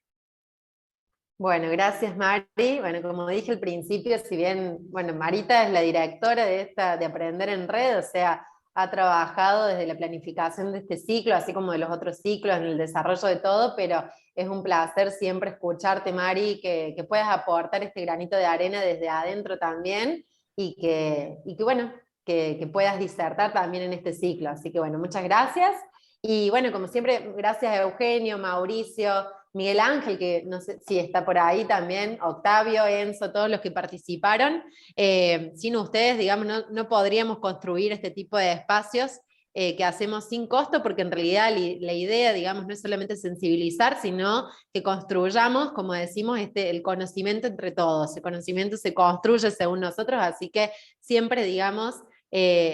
Bueno, gracias Mari. Bueno, como dije al principio, si bien, bueno, Marita es la directora de Aprender en Red, o sea, ha trabajado desde la planificación de este ciclo, así como de los otros ciclos, en el desarrollo de todo, pero es un placer siempre escucharte, Mari, que puedas aportar este granito de arena desde adentro también, y que bueno, que puedas disertar también en este ciclo. Así que bueno, muchas gracias. Y bueno, como siempre, gracias a Eugenio, Mauricio, Miguel Ángel, que no sé si está por ahí también, Octavio, Enzo, todos los que participaron. Sin ustedes, digamos, no podríamos construir este tipo de espacios que hacemos sin costo, porque en realidad la idea, digamos, no es solamente sensibilizar, sino que construyamos, como decimos, el conocimiento entre todos. El conocimiento se construye según nosotros, así que siempre, digamos,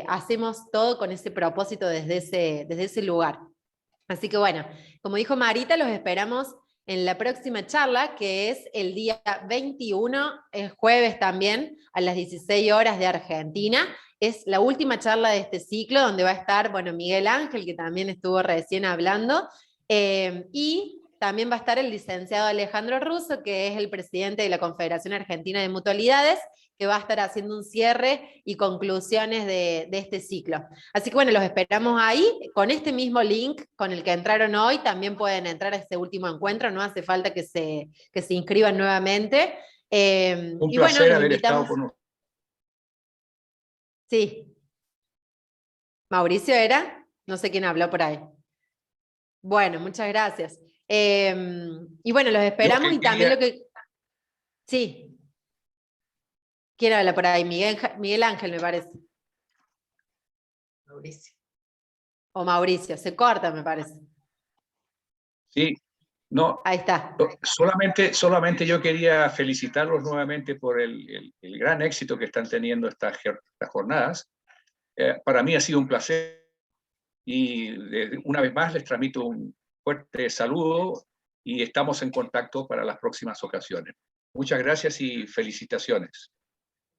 hacemos todo con ese propósito desde ese lugar. Así que bueno, como dijo Marita, los esperamos en la próxima charla, que es el día 21, el jueves también, a las 16 horas de Argentina. Es la última charla de este ciclo, donde va a estar, bueno, Miguel Ángel, que también estuvo recién hablando, y también va a estar el licenciado Alejandro Russo, que es el presidente de la Confederación Argentina de Mutualidades, que va a estar haciendo un cierre y conclusiones de este ciclo. Así que bueno, los esperamos ahí, con este mismo link con el que entraron hoy, también pueden entrar a este último encuentro, no hace falta que se inscriban nuevamente. Un y placer bueno, haber estado con ustedes. Sí. ¿Mauricio era? No sé quién habló por ahí. Bueno, muchas gracias. Y bueno, los esperamos y también lo que... Sí. ¿Quién habla por ahí? Miguel Ángel, me parece. Mauricio. O Mauricio, se corta, me parece. Sí, no. Ahí está. Solamente yo quería felicitarlos nuevamente por el gran éxito que están teniendo estas jornadas. Para mí ha sido un placer y una vez más les transmito un fuerte saludo y estamos en contacto para las próximas ocasiones. Muchas gracias y felicitaciones.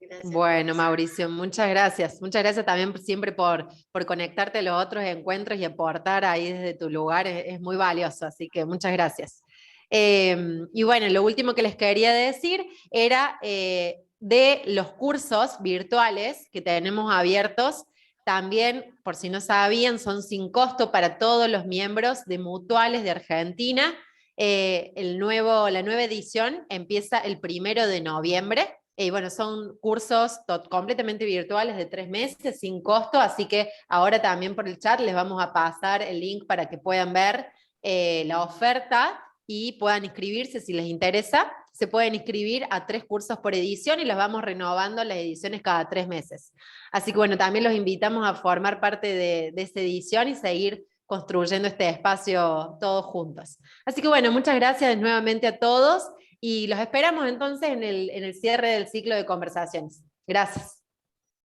Gracias. Bueno, Mauricio, muchas gracias. Muchas gracias también siempre por conectarte a los otros encuentros y aportar ahí desde tu lugar. Es muy valioso, así que muchas gracias. Y bueno, lo último que les quería decir era de los cursos virtuales que tenemos abiertos. También, por si no sabían, son sin costo para todos los miembros de Mutuales de Argentina. La nueva edición empieza el 1 de noviembre. Y bueno, son cursos completamente virtuales de 3 meses, sin costo, así que ahora también por el chat les vamos a pasar el link para que puedan ver la oferta y puedan inscribirse si les interesa. Se pueden inscribir a 3 cursos por edición y los vamos renovando las ediciones cada 3 meses. Así que bueno, también los invitamos a formar parte de esa edición y seguir construyendo este espacio todos juntos. Así que bueno, muchas gracias nuevamente a todos. Y los esperamos entonces en el cierre del ciclo de conversaciones. Gracias.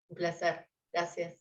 Un placer. Gracias.